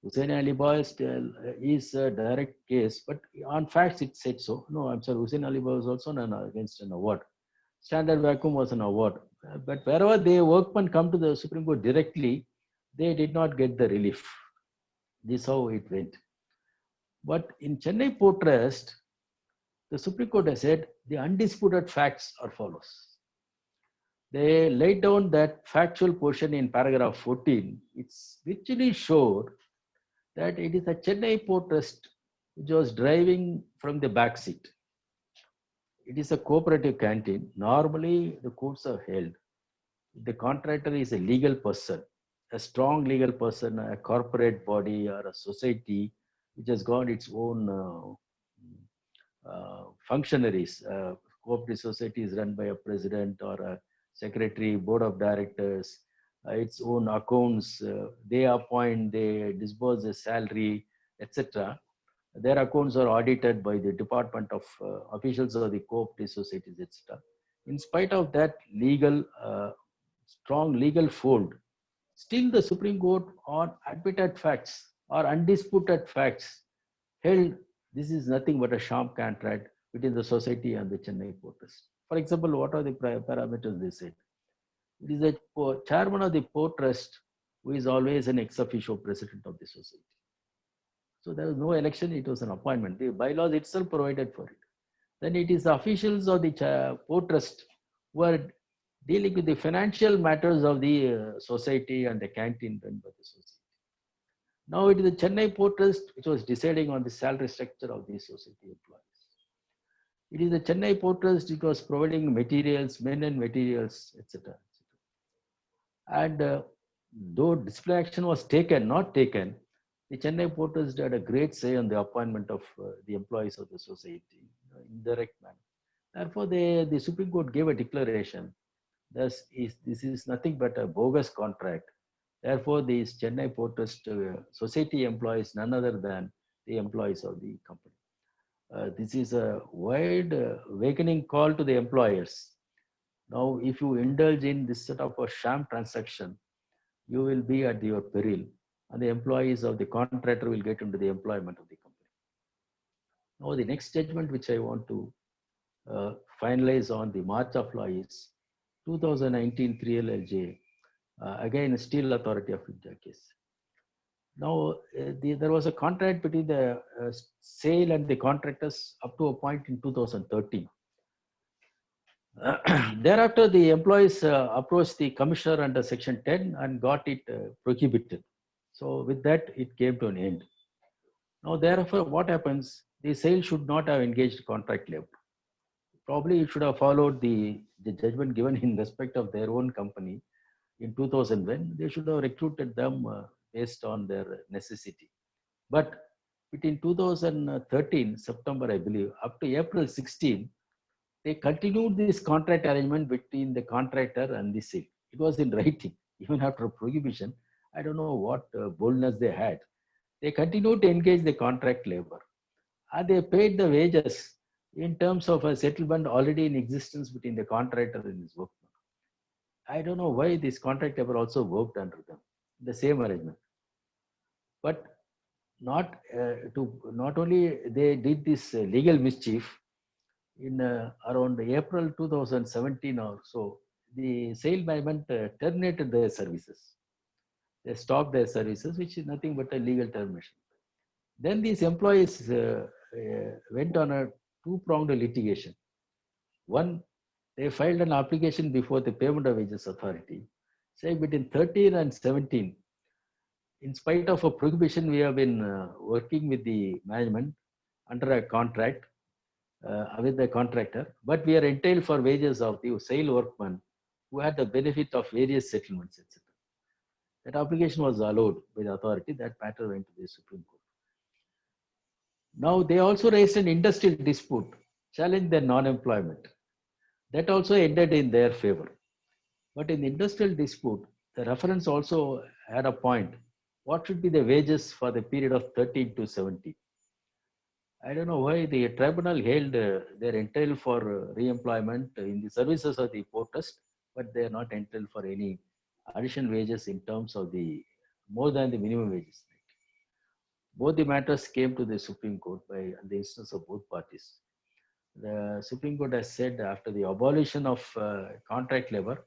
Hussain Ali Boy is a direct case, but on facts it said so. No, I'm sorry, Hussain Ali Boy was also against an award. Standard Vacuum was an award. But wherever the workmen come to the Supreme Court directly, they did not get the relief. This is how it went. But in Chennai Port Trust, the Supreme Court has said the undisputed facts are follows. They laid down that factual portion in paragraph 14. It's virtually sure that it is a Chennai Port Trust which was driving from the back seat. It is a cooperative canteen. Normally, the courts are held. The contractor is a legal person, a strong legal person, a corporate body or a society which has got its own functionaries. Cooperative society is run by a president or a secretary, board of directors, its own accounts. They appoint, they disburse the salary, etc. Their accounts are audited by the department of officials of the cooperative societies, etc. In spite of that strong legal fold, still the Supreme Court on admitted facts or undisputed facts held this is nothing but a sham contract between the society and the Chennai Port Trust. For example, what are the parameters they said? It is the chairman of the Port Trust who is always an ex officio president of the society. So there was no election, it was an appointment. The bylaws itself provided for it. Then it is the officials of the Port Trust who are dealing with the financial matters of the society and the canteen run by the society. Now it is the Chennai Port Trust which was deciding on the salary structure of the society employees. It is the Chennai Port Trust which was providing materials, men and materials, etc. And though disciplinary action was taken, not taken, the Chennai Port Trust had a great say on the appointment of the employees of the society in direct manner. Therefore, the Supreme Court gave a declaration. This is nothing but a bogus contract. Therefore, these Chennai Port Trust society employees none other than the employees of the company. This is a wide awakening call to the employers. Now, if you indulge in this sort of a sham transaction, you will be at your peril, and the employees of the contractor will get into the employment of the company. Now, the next judgment which I want to finalize on the March of Law is 2019 3LLJ, again Steel Authority of India case. Now, there was a contract between the SAIL and the contractors up to a point in 2013. Thereafter, the employees approached the commissioner under Section 10 and got it prohibited. So with that, it came to an end. Now, therefore, what happens? The SAIL should not have engaged contract labor. Probably it should have followed the judgment given in respect of their own company in 2000 when they should have recruited them based on their necessity. But between 2013, September, I believe, up to April 16, they continued this contract arrangement between the contractor and the SAIL. It was in writing, even after prohibition. I don't know what boldness they had. They continued to engage the contract labor. And they paid the wages in terms of a settlement already in existence between the contractor and his workman. I don't know why this contract labor also worked under them, the same arrangement. But not only they did this legal mischief, in around April 2017 or so, the SAIL management terminated their services. They stopped their services, which is nothing but a legal termination. Then these employees went on a two-pronged litigation. One, they filed an application before the Payment of Wages Authority, saying between 13 and 17, in spite of a prohibition, we have been working with the management under a contract. with the contractor, but we are entailed for wages of the sale workman who had the benefit of various settlements, etc. That application was allowed by the authority. That matter went to the Supreme Court. Now they also raised an industrial dispute, challenged their non-employment. That also ended in their favor. But in the industrial dispute, the reference also had a point. What should be the wages for the period of 13 to 70? I don't know why the tribunal held their entailed for re-employment in the services of the port trust, but they are not entailed for any additional wages in terms of the more than the minimum wages. Both the matters came to the Supreme Court by the instance of both parties. The Supreme Court has said after the abolition of contract labor,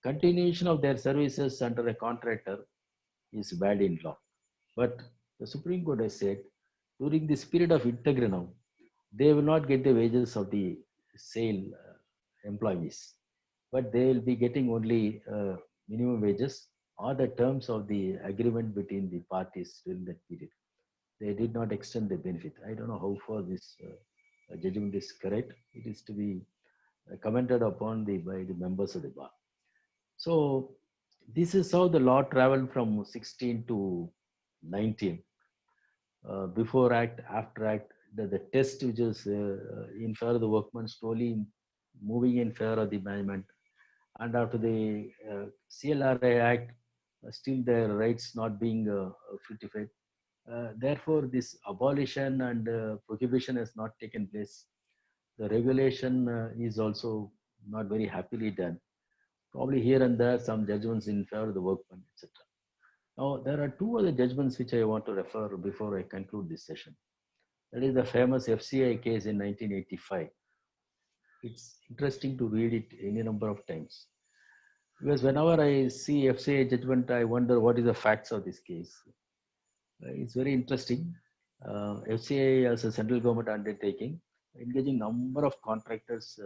continuation of their services under a contractor is bad in law. But the Supreme Court has said during this period of interregnum, they will not get the wages of the sale employees, but they will be getting only minimum wages or the terms of the agreement between the parties during that period. They did not extend the benefit. I don't know how far this judgment is correct. It is to be commented upon by the members of the bar. So this is how the law traveled from 16 to 19. Before Act, after Act, the test which is in favor of the workman slowly moving in favor of the management. And after the CLRA Act, still their rights not being fructified. Therefore, this abolition and prohibition has not taken place. The regulation is also not very happily done. Probably here and there some judgments in favor of the workman, etc. Now, there are two other judgments which I want to refer before I conclude this session. That is the famous FCI case in 1985. It's interesting to read it any number of times. Because whenever I see FCI judgment, I wonder what is the facts of this case. It's very interesting. FCI as a central government undertaking, engaging number of contractors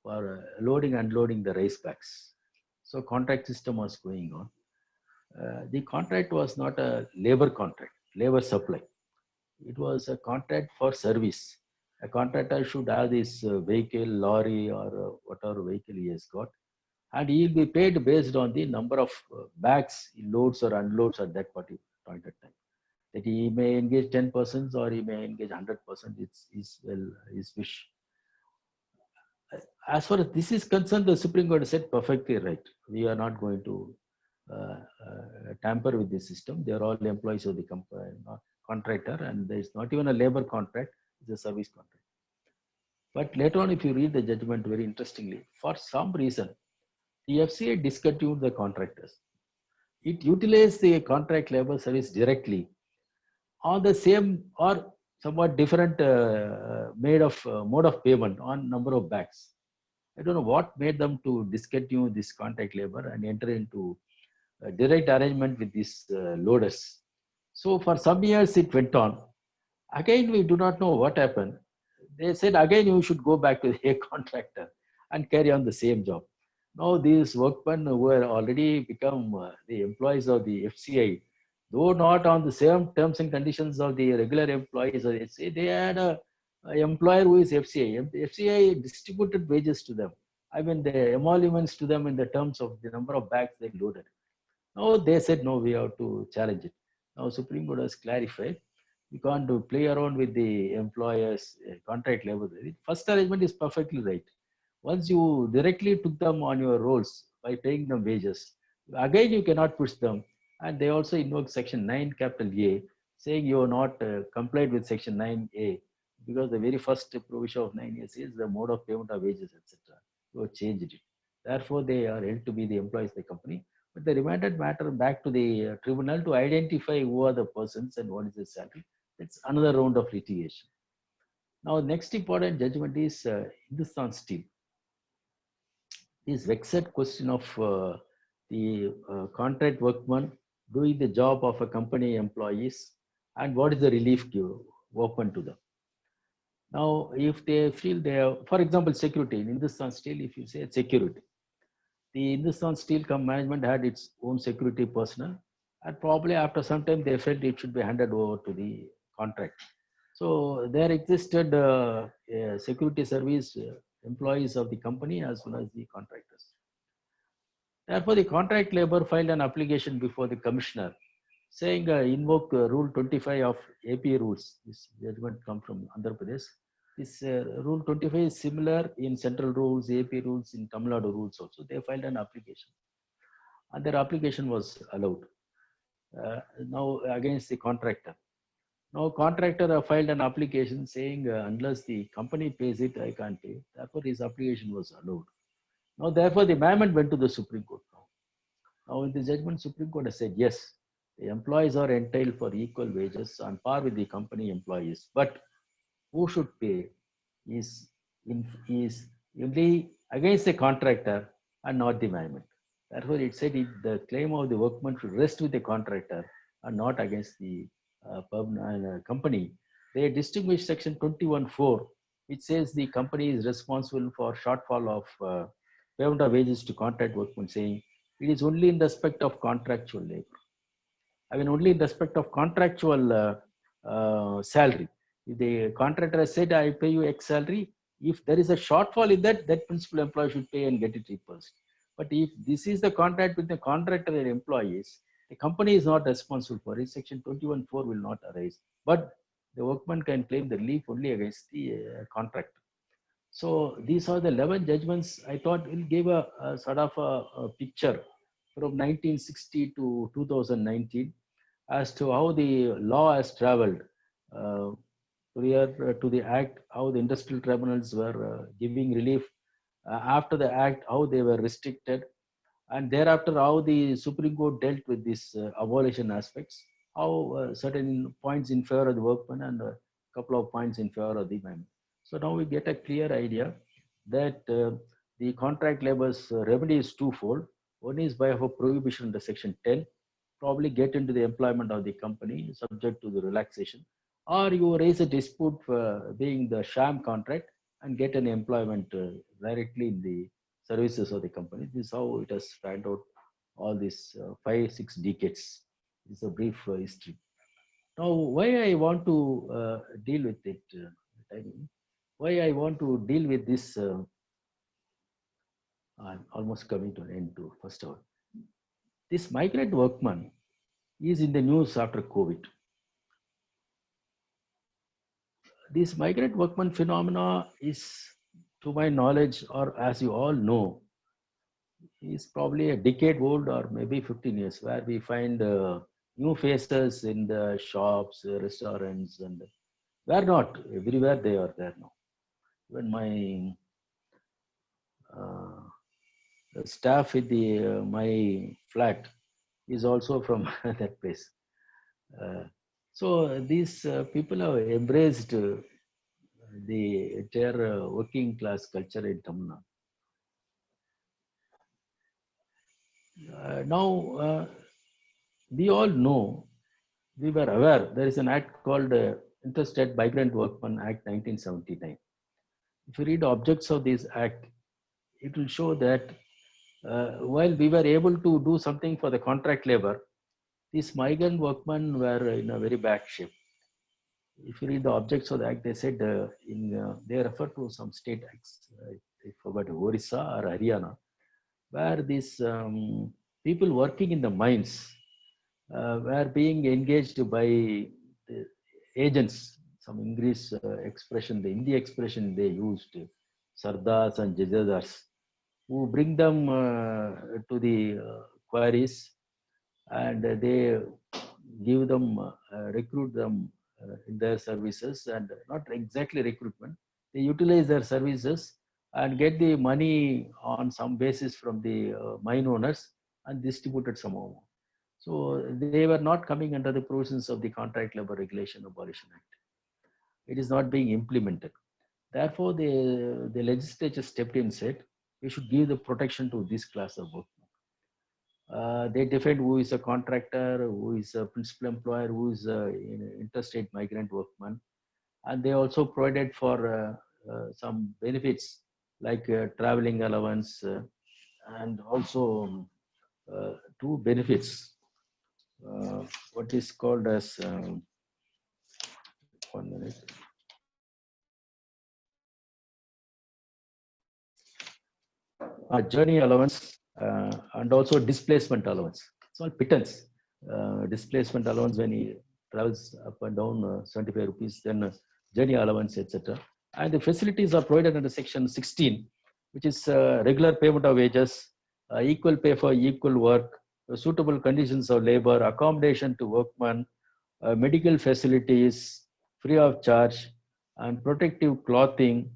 for loading and unloading the rice bags. So contract system was going on. The contract was not a labor contract, labor supply. It was a contract for service. A contractor should have this vehicle, lorry, or whatever vehicle he has got, and he will be paid based on the number of bags he loads or unloads at that particular point of time. That he may engage 10 persons or he may engage 100%. It's his wish. As far as this is concerned, the Supreme Court said perfectly right. We are not going to tamper with the system. They are all employees of the company, contractor, and there is not even a labor contract, it's a service contract. But later on, if you read the judgment very interestingly, for some reason, the FCA discontinued the contractors. It utilized the contract labor service directly on the same or somewhat different mode of payment on number of bags. I don't know what made them to discontinue this contract labor and enter into a direct arrangement with these loaders. So for some years it went on. Again, we do not know what happened. They said again you should go back to the contractor and carry on the same job. Now these workmen who were already become the employees of the FCI, though not on the same terms and conditions of the regular employees of the FCI, they had a employer who is FCI. The FCI distributed wages to them. I mean the emoluments to them in the terms of the number of bags they loaded. Now they said no, we have to challenge it. Now Supreme Court has clarified you can't do play around with the employer's contract labor. The first arrangement is perfectly right. Once you directly took them on your rolls by paying them wages, again you cannot push them. And they also invoke Section 9 capital A, saying you are not complied with Section 9A, because the very first provision of 9A says the mode of payment of wages, etc. You have changed it. Therefore, they are held to be the employees of the company. But they remanded matter back to the tribunal to identify who are the persons and what is the salary. It's another round of litigation. Now, next important judgment is Hindustan Steel. This vexed question of the contract workman doing the job of a company employees and what is the relief open to them. Now, if they feel they have, for example, security in Hindustan Steel, if you say security, the Hindustan Steel management had its own security personnel, and probably after some time they felt it should be handed over to the contract. So there existed security service employees of the company as well as the contractors. Therefore, the contract labor filed an application before the commissioner saying invoke Rule 25 of AP rules. This judgment come from Andhra Pradesh. This Rule 25 is similar in central rules, AP rules, in Tamil Nadu rules also. They filed an application and their application was allowed. Now against the contractor. Now contractor filed an application saying unless the company pays it, I can't pay. Therefore, his application was allowed. Now, therefore, the amendment went to the Supreme Court. Now, in the judgment, Supreme Court has said yes, the employees are entitled for equal wages on par with the company employees. But who should pay is only against the contractor and not the management. Therefore, it said the claim of the workman should rest with the contractor and not against the company. They distinguish section 21(4), which says the company is responsible for shortfall of payment of wages to contract workmen, saying it is only in respect of contractual labor. I mean, only in respect of contractual salary. If the contractor has said, I pay you X salary, if there is a shortfall in that, that principal employee should pay and get it reimbursed. But if this is the contract with the contractor and employees, the company is not responsible for it. Section 21(4) will not arise. But the workman can claim the relief only against the contractor. So these are the 11 judgments. I thought will give a sort of a picture from 1960 to 2019 as to how the law has traveled prior to the act, how the industrial tribunals were giving relief. After the act, how they were restricted, and thereafter how the Supreme Court dealt with these abolition aspects, how certain points in favor of the workman and a couple of points in favor of the man. So now we get a clear idea that the contract labor's remedy is twofold. One is by a prohibition under section 10, probably get into the employment of the company subject to the relaxation, or you raise a dispute for being the sham contract and get an employment directly in the services of the company. This is how it has panned out all these 5-6 decades. This is a brief history. Now, why I want to deal with it, why I want to deal with this, I'm almost coming to an end too, first of all. This migrant workman is in the news after COVID. This migrant workman phenomena is, to my knowledge, or as you all know, is probably a decade old or maybe 15 years, where we find new faces in the shops, restaurants, and where not, everywhere they are there now. Even my staff in my flat is also from that place. So these people have embraced the entire working class culture in Tamil Nadu. Now, we all know, we were aware, there is an act called Interstate Migrant Workmen Act 1979. If you read objects of this act, it will show that while we were able to do something for the contract labor, these migrant workmen were in a very bad shape. If you read the objects of the act, they said they refer to some state acts, I forgot, Orissa or Haryana, where these people working in the mines were being engaged by the agents. Some English expression, the Hindi expression they used, Sardars and Jazadars, who bring them to the quarries, and they give them, recruit them in their services, and not exactly recruitment, they utilize their services and get the money on some basis from the mine owners and distribute it somehow. So they were not coming under the provisions of the Contract Labor Regulation Abolition Act. It is not being implemented. Therefore, the legislature stepped in and said, we should give the protection to this class of workmen. They defined who is a contractor, who is a principal employer, who is an interstate migrant workman. And they also provided for some benefits like traveling allowance and also two benefits. What is called as 1 minute. Journey allowance and also displacement allowance. It's all pittance. Displacement allowance when he travels up and down 75 rupees, then journey allowance, etc. And the facilities are provided under section 16, which is regular payment of wages, equal pay for equal work, suitable conditions of labor, accommodation to workmen, medical facilities free of charge, and protective clothing.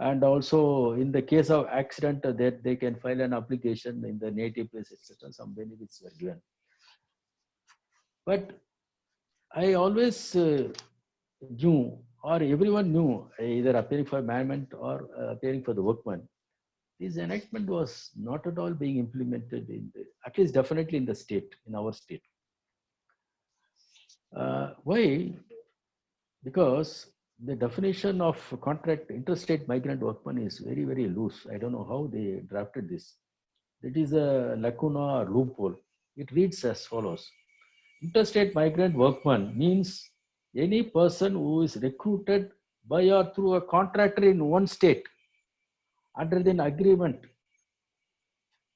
And also in the case of accident, that they can file an application in the native place, etc. Some benefits were given. But I always knew, or everyone knew, either appearing for management or appearing for the workman, this enactment was not at all being implemented in the, at least definitely in the state, in our state. Why? Because the definition of contract interstate migrant workman is very, very loose. I don't know how they drafted this. It is a lacuna or loophole. It reads as follows. Interstate migrant workman means any person who is recruited by or through a contractor in one state under an agreement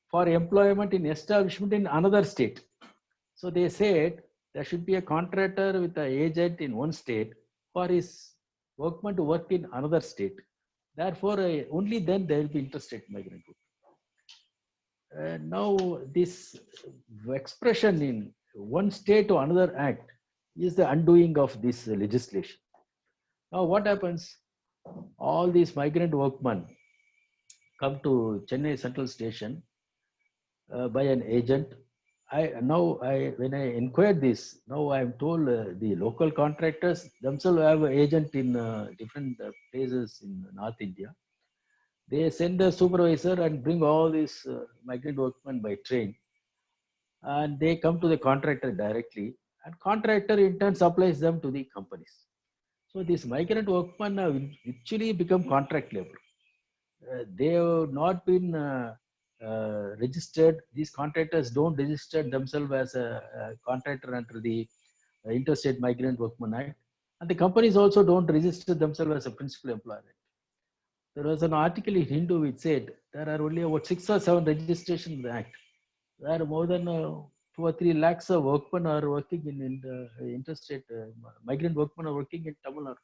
for employment in establishment in another state. So they said there should be a contractor with an agent in one state for his workman to work in another state. Therefore, only then there will be interstate migrant work. Now, this expression in one state to another act is the undoing of this legislation. Now, what happens? All these migrant workmen come to Chennai Central Station by an agent. When I inquired this, now I am told the local contractors themselves have an agent in different places in North India. They send a supervisor and bring all these migrant workmen by train, and they come to the contractor directly, and contractor in turn supplies them to the companies. So these migrant workmen have actually become contract labor. They have not been registered. These contractors don't register themselves as a contractor under the Interstate Migrant Workmen Act, and the companies also don't register themselves as a principal employer. There was an article in Hindu which said there are only about 6 or 7 registrations in the Act. There are more than 2 or 3 lakhs of workmen are working in the interstate, migrant workmen are working in Tamil Nadu.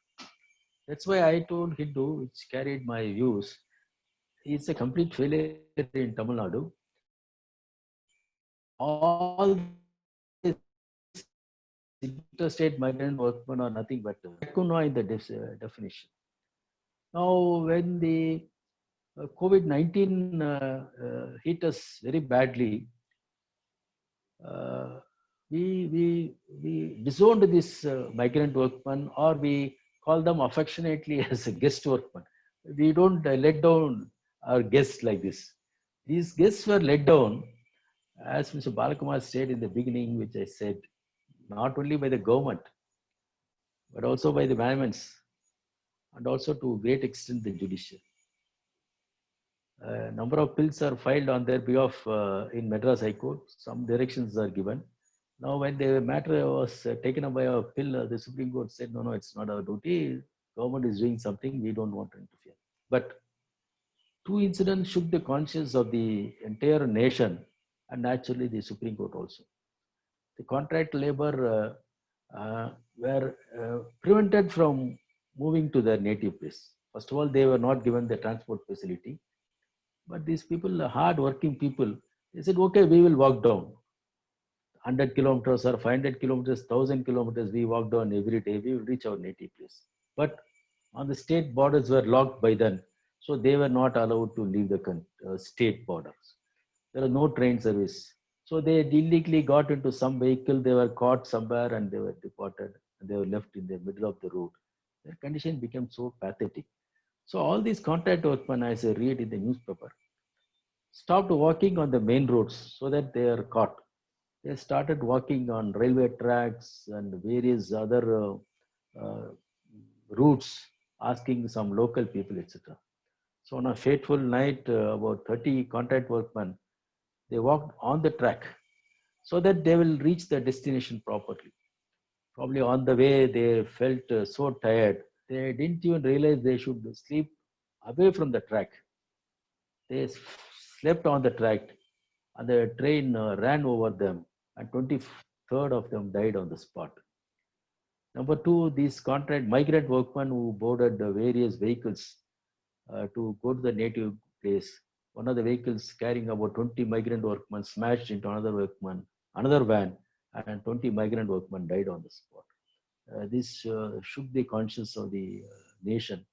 That's why I told Hindu, which carried my views, it's a complete failure in Tamil Nadu. All these interstate migrant workmen are nothing but lacuna in the definition. Now, when the COVID-19 hit us very badly, we disowned this migrant workman, or we call them affectionately as a guest workman. We don't let down our guests like this. These guests were let down, as Mr. Balakumar said in the beginning, which I said, not only by the government, but also by the managements, and also to a great extent the judiciary. A number of bills are filed on their behalf in Madras High Court. Some directions are given. Now, when the matter was taken up by a bill, the Supreme Court said, no, it's not our duty. Government is doing something, we don't want to interfere. But 2 incidents shook the conscience of the entire nation, and naturally the Supreme Court also. The contract labor were prevented from moving to their native place. First of all, they were not given the transport facility. But these people, hard working people, they said, okay, we will walk down 100 kilometers or 500 kilometers, 1000 kilometers, we walk down every day, we will reach our native place. But on the state borders were locked by then, so they were not allowed to leave the state borders. There was no train service. So they illegally got into some vehicle, they were caught somewhere and they were deported, and they were left in the middle of the road. Their condition became so pathetic. So all these contract workmen, as I read in the newspaper, stopped walking on the main roads so that they are caught. They started walking on railway tracks and various other routes, asking some local people, etc. So on a fateful night, about 30 contract workmen, they walked on the track so that they will reach their destination properly. Probably on the way, they felt so tired. They didn't even realize they should sleep away from the track. They slept on the track, and the train ran over them, and 23rd of them died on the spot. Number two, these contract migrant workmen who boarded the various vehicles to go to the native place. One of the vehicles carrying about 20 migrant workmen smashed into another van, and 20 migrant workmen died on the spot. This shook the conscience of the nation,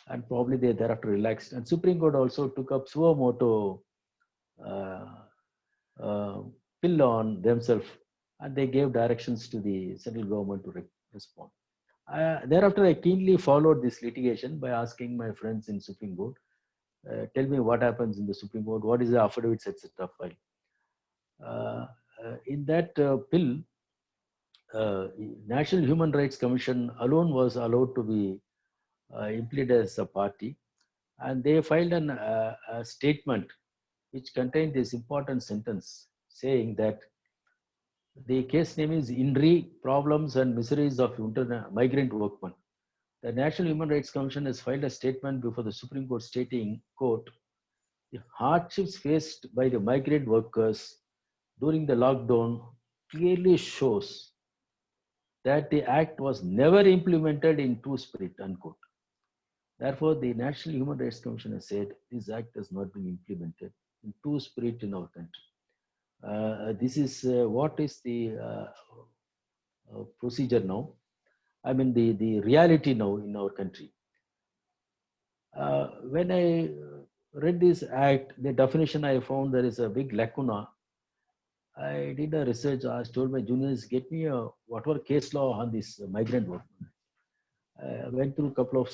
and probably they thereafter relaxed. And Supreme Court also took up suo moto uh, uh, pill on themselves, and they gave directions to the central government to respond. Thereafter, I keenly followed this litigation by asking my friends in Supreme Court, tell me what happens in the Supreme Court, what is the affidavits, etc. file. In that bill, National Human Rights Commission alone was allowed to be implicated as a party, and they filed a statement which contained this important sentence saying that the case name is INRI, Problems and Miseries of Migrant Workmen. The National Human Rights Commission has filed a statement before the Supreme Court stating, quote, the hardships faced by the migrant workers during the lockdown clearly shows that the act was never implemented in true spirit, unquote. Therefore, the National Human Rights Commission has said this act has not been implemented in true spirit in our country. This is what is the procedure now. I mean, the reality now in our country. When I read this act, the definition I found there is a big lacuna. I did a research. I told my juniors, get me a whatever case law on this migrant work. I went through a couple of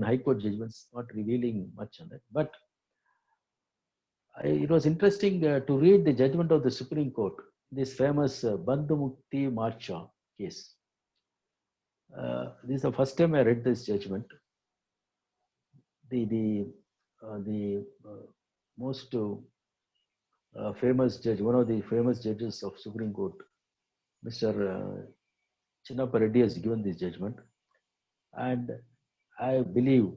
high court judgments, not revealing much on that. But it was interesting to read the judgment of the Supreme Court, this famous Bandhumukti Marcha case. This is the first time I read this judgment. The most famous judge, one of the famous judges of Supreme Court, Mr. Chinnappa Reddy, has given this judgment. And I believe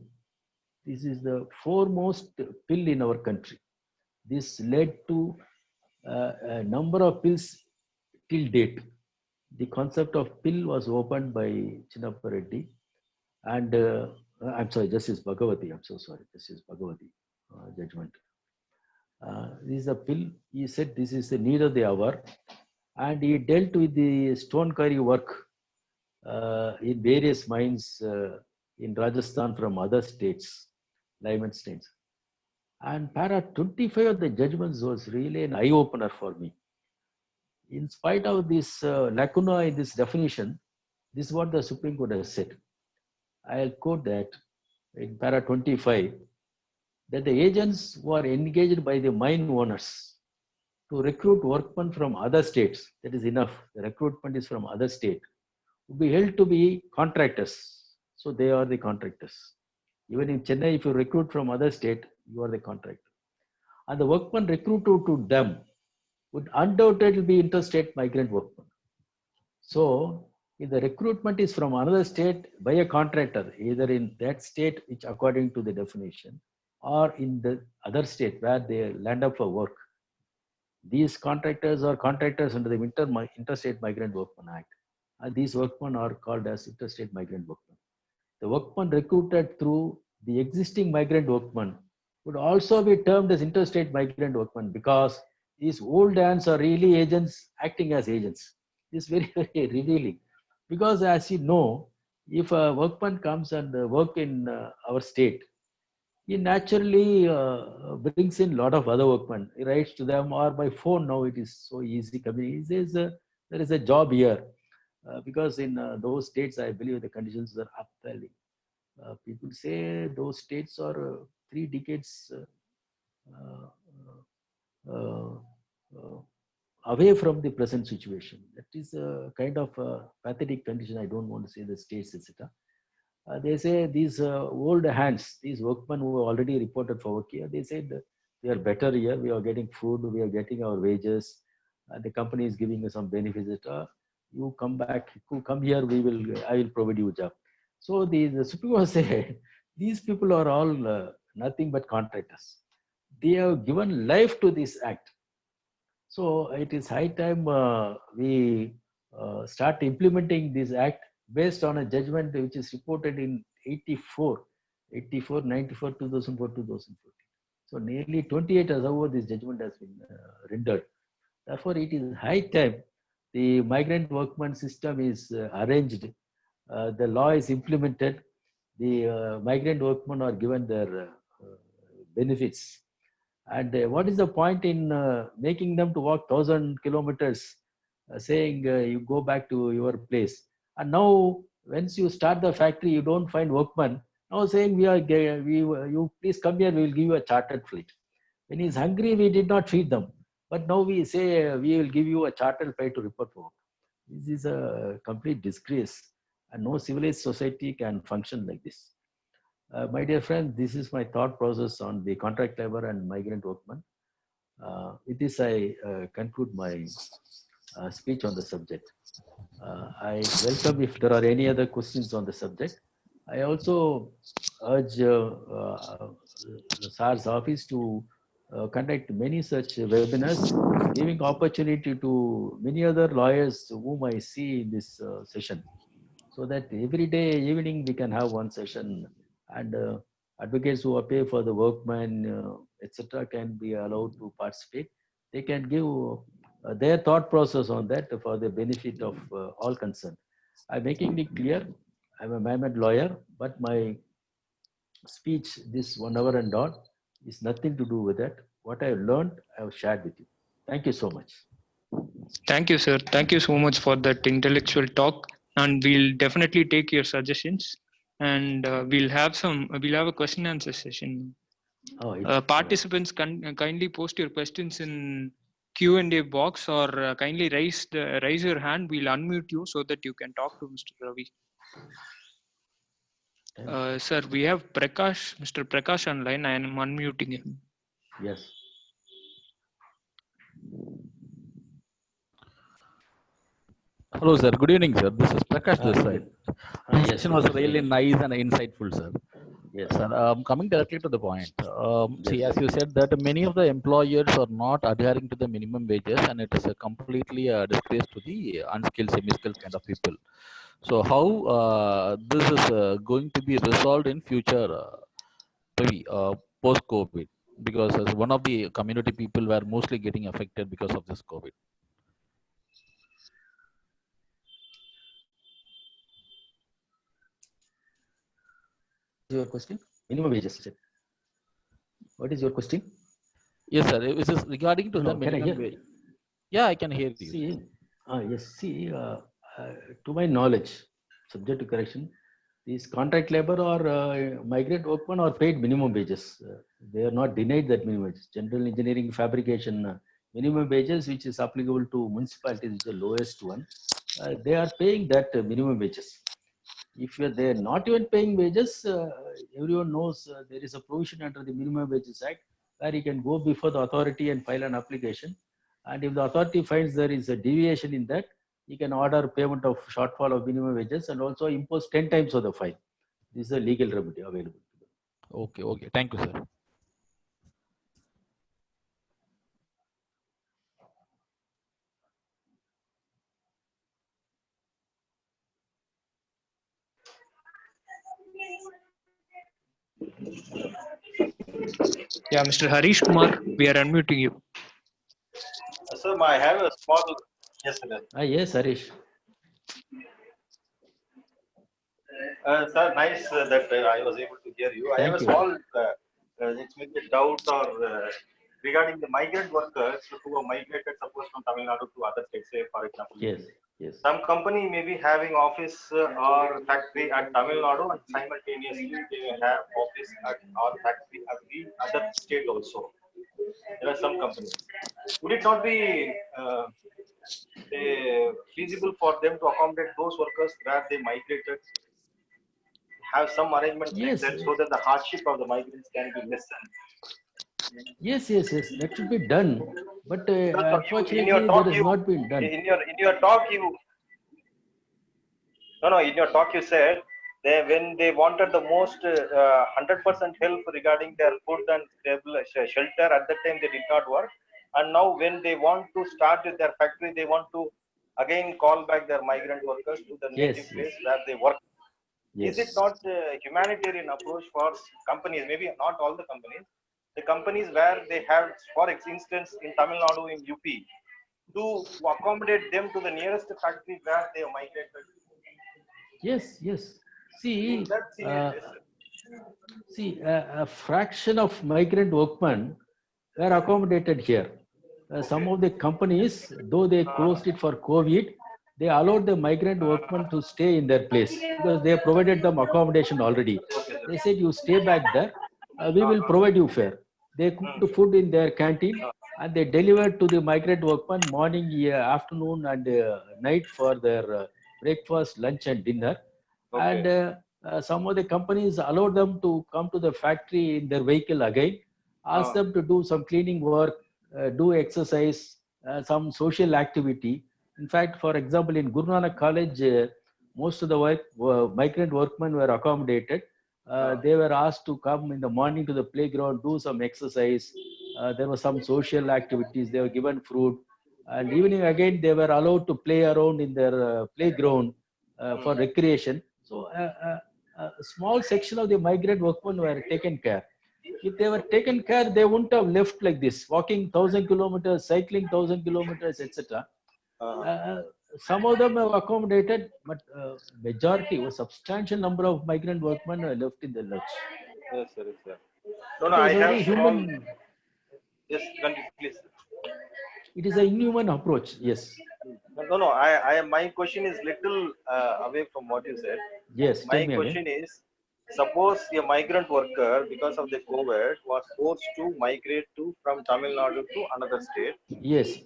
this is the foremost pill in our country. This led to a number of pills till date. The concept of pill was opened by Chinnappa Reddy, and I'm sorry, Justice Bhagavati. I'm so sorry, Justice Bhagavati judgment. This is a pill. He said this is the need of the hour, and he dealt with the stone quarry work in various mines in Rajasthan from other states, limestone states. And para 25 of the judgments was really an eye opener for me. In spite of this lacuna in this definition, this is what the Supreme Court has said. I'll quote that in para 25, that the agents who are engaged by the mine owners to recruit workmen from other states, that is enough. The recruitment is from other state, will be held to be contractors. So they are the contractors. Even in Chennai, if you recruit from other state, you are the contractor. And the workmen recruited to them would undoubtedly be interstate migrant workmen. So if the recruitment is from another state by a contractor, either in that state, which according to the definition, or in the other state where they land up for work, these contractors are contractors under the Interstate Migrant Workmen Act. And these workmen are called as interstate migrant workmen. The workmen recruited through the existing migrant workmen would also be termed as interstate migrant workmen, because these old hands are really agents acting as agents. This is very, very revealing. Because as you know, if a workman comes and work in our state, he naturally brings in a lot of other workmen. He writes to them, or by phone now it is so easy. He says, there is a job here. Because in those states, I believe the conditions are appalling. People say those states are 3 decades away from the present situation. That is a kind of pathetic condition. I don't want to say the states, etc. They say these old hands, these workmen who already reported for work here, they said we are better here, we are getting food, we are getting our wages, the company is giving us some benefits, etc. you come back, you come here, I will provide you a job. So the Supreme Court said, these people are all nothing but contractors. They have given life to this act. So it is high time we start implementing this act based on a judgment which is reported in 84, 94, 2004, 2014. So nearly 28 years ago, this judgment has been rendered. Therefore, it is high time the migrant workman system is arranged, the law is implemented, the migrant workmen are given their benefits. And what is the point in making them to walk 1,000 kilometers, saying you go back to your place? And now, once you start the factory, you don't find workmen. Now saying you please come here, we will give you a chartered flight. When he's hungry, we did not feed them. But now we say we will give you a chartered flight to report for work. This is a complete disgrace, and no civilized society can function like this. My dear friend, this is my thought process on the contract labor and migrant workmen. With this, I conclude my speech on the subject. I welcome if there are any other questions on the subject. I also urge SAR's office to conduct many such webinars, giving opportunity to many other lawyers whom I see in this session, so that every day evening we can have one session, and advocates who are paid for the workmen, etc., can be allowed to participate. They can give their thought process on that for the benefit of all concerned. I'm making it clear, I'm a Mohammed lawyer, but my speech, this 1 hour and all, is nothing to do with that. What I have learned, I have shared with you. Thank you so much. Thank you, sir. Thank you so much for that intellectual talk, and we'll definitely take your suggestions. And we'll have a question and answer session. Participants can kindly post your questions in Q&A box, or kindly raise your hand. We'll unmute you so that you can talk to Mr. Ravi. Sir, we have Prakash, Mr. Prakash online. I am unmuting him. Yes. Hello, sir. Good evening, sir. This is Prakash this side. This Yes, session was really nice and insightful, sir. Yes. Sir, coming directly to the point. See, as you said, that many of the employers are not adhering to the minimum wages, and it is a completely disgrace to the unskilled, semi-skilled kind of people. So, how this is going to be resolved in future, post-COVID? Because as one of the community people were mostly getting affected because of this COVID. Your question? Minimum wages. What is your question? Yes, sir. This is regarding to the minimum wage. Yeah, I can hear you. See, yes. See, to my knowledge, subject to correction, these contract labor or migrant workmen are paid minimum wages. They are not denied that minimum wages. General engineering, fabrication, minimum wages, which is applicable to municipalities, is the lowest one. They are paying that minimum wages. If they are not even paying wages, everyone knows there is a provision under the Minimum Wages Act where you can go before the authority and file an application. And if the authority finds there is a deviation in that, you can order payment of shortfall of minimum wages and also impose 10 times of the fine. This is a legal remedy available. Okay, okay. Thank you, sir. Yeah, Mr. Harish Kumar, we are unmuting you. Sir, I have a small. Yes, sir. Yes, Harish. Sir, nice that I was able to hear you. I have a small it's maybe a doubt or regarding the migrant workers who are migrated, suppose from Tamil Nadu to other states, say for example. Yes. Yes. Some company may be having office or factory at Tamil Nadu, and simultaneously they may have office at or factory at the other state also. There are some companies. Would it not be feasible for them to accommodate those workers where they migrated? Have some arrangement like that so that the hardship of the migrants can be lessened. Yes, that should be done. But unfortunately, that has not been done. In your talk, you No, in your talk you said when they wanted the most 100% help regarding their food and shelter, at that time they did not work. And now when they want to start with their factory, they want to again call back their migrant workers to the native place where they work. Is it not a humanitarian approach for companies, maybe not all the companies where they have, for instance, in Tamil Nadu, in UP, to accommodate them to the nearest factory where they migrated? Yes, yes. See, That's a fraction of migrant workmen were accommodated here. Some of the companies, though they closed it for COVID, they allowed the migrant workmen to stay in their place because they provided them accommodation already. They said, you stay back there, we will provide you fare. They cooked food in their canteen and they delivered to the migrant workmen morning, afternoon and night for their breakfast, lunch and dinner. And some of the companies allowed them to come to the factory in their vehicle again, ask them to do some cleaning work, do exercise, some social activity. In fact, for example, in Guru Nanak College, most of the migrant workmen were accommodated. They were asked to come in the morning to the playground, do some exercise. There were some social activities. They were given fruit. And evening again, they were allowed to play around in their playground for recreation. So a small section of the migrant workmen were taken care. If they were taken care, they wouldn't have left like this, walking 1,000 kilometers, cycling 1,000 kilometers, etc. Some of them have accommodated, but majority, a substantial number of migrant workmen are left in the lurch. Yes, sir. Yes, sir. No, I have human. Yes, please. It is an inhuman approach. Yes. No. My question is little away from what you said. Yes. My question is, suppose a migrant worker, because of the COVID, was forced to migrate from Tamil Nadu to another state. Yes.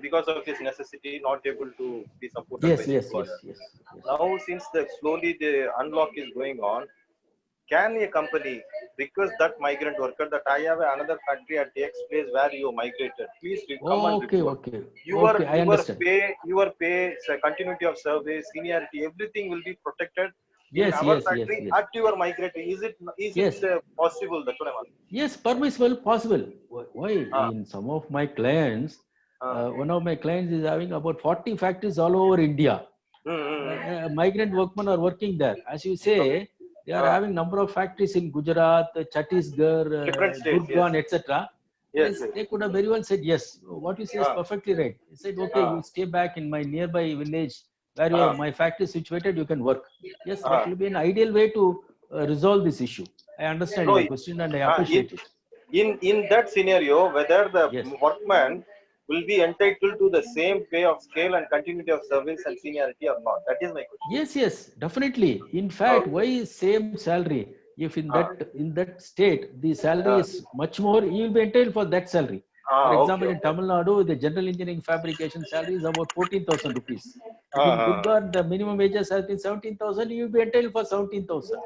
Because of his necessity, not able to be supported by the employer. Yes. Now, since slowly the unlock is going on, can a company request that migrant worker that I have another factory at X place where you migrated? Please come and report. Your pay, continuity of service, seniority, everything will be protected in our factory at your migrating. Is it possible? That's what I'm asking. Yes, permissible, possible. Why? In some of my clients, one of my clients is having about 40 factories all over India. Migrant workmen are working there. As you say, they are having number of factories in Gujarat, Chhattisgarh, Gurgaon, etc. Yes, they could have very well said yes. What you say is perfectly right. They said, okay, you stay back in my nearby village where my factory is situated, you can work. Yes, that will be an ideal way to resolve this issue. I understand your question and I appreciate it. In that scenario, whether the workman will be entitled to the same pay of scale and continuity of service and seniority or not? That is my question. Yes, definitely. In fact, why same salary? If in that state the salary is much more, you will be entitled for that salary. For example, in Tamil Nadu, the general engineering fabrication salary is about 14,000 rupees. In Gurgaon, the minimum wages has been 17,000. You will be entitled for 17,000.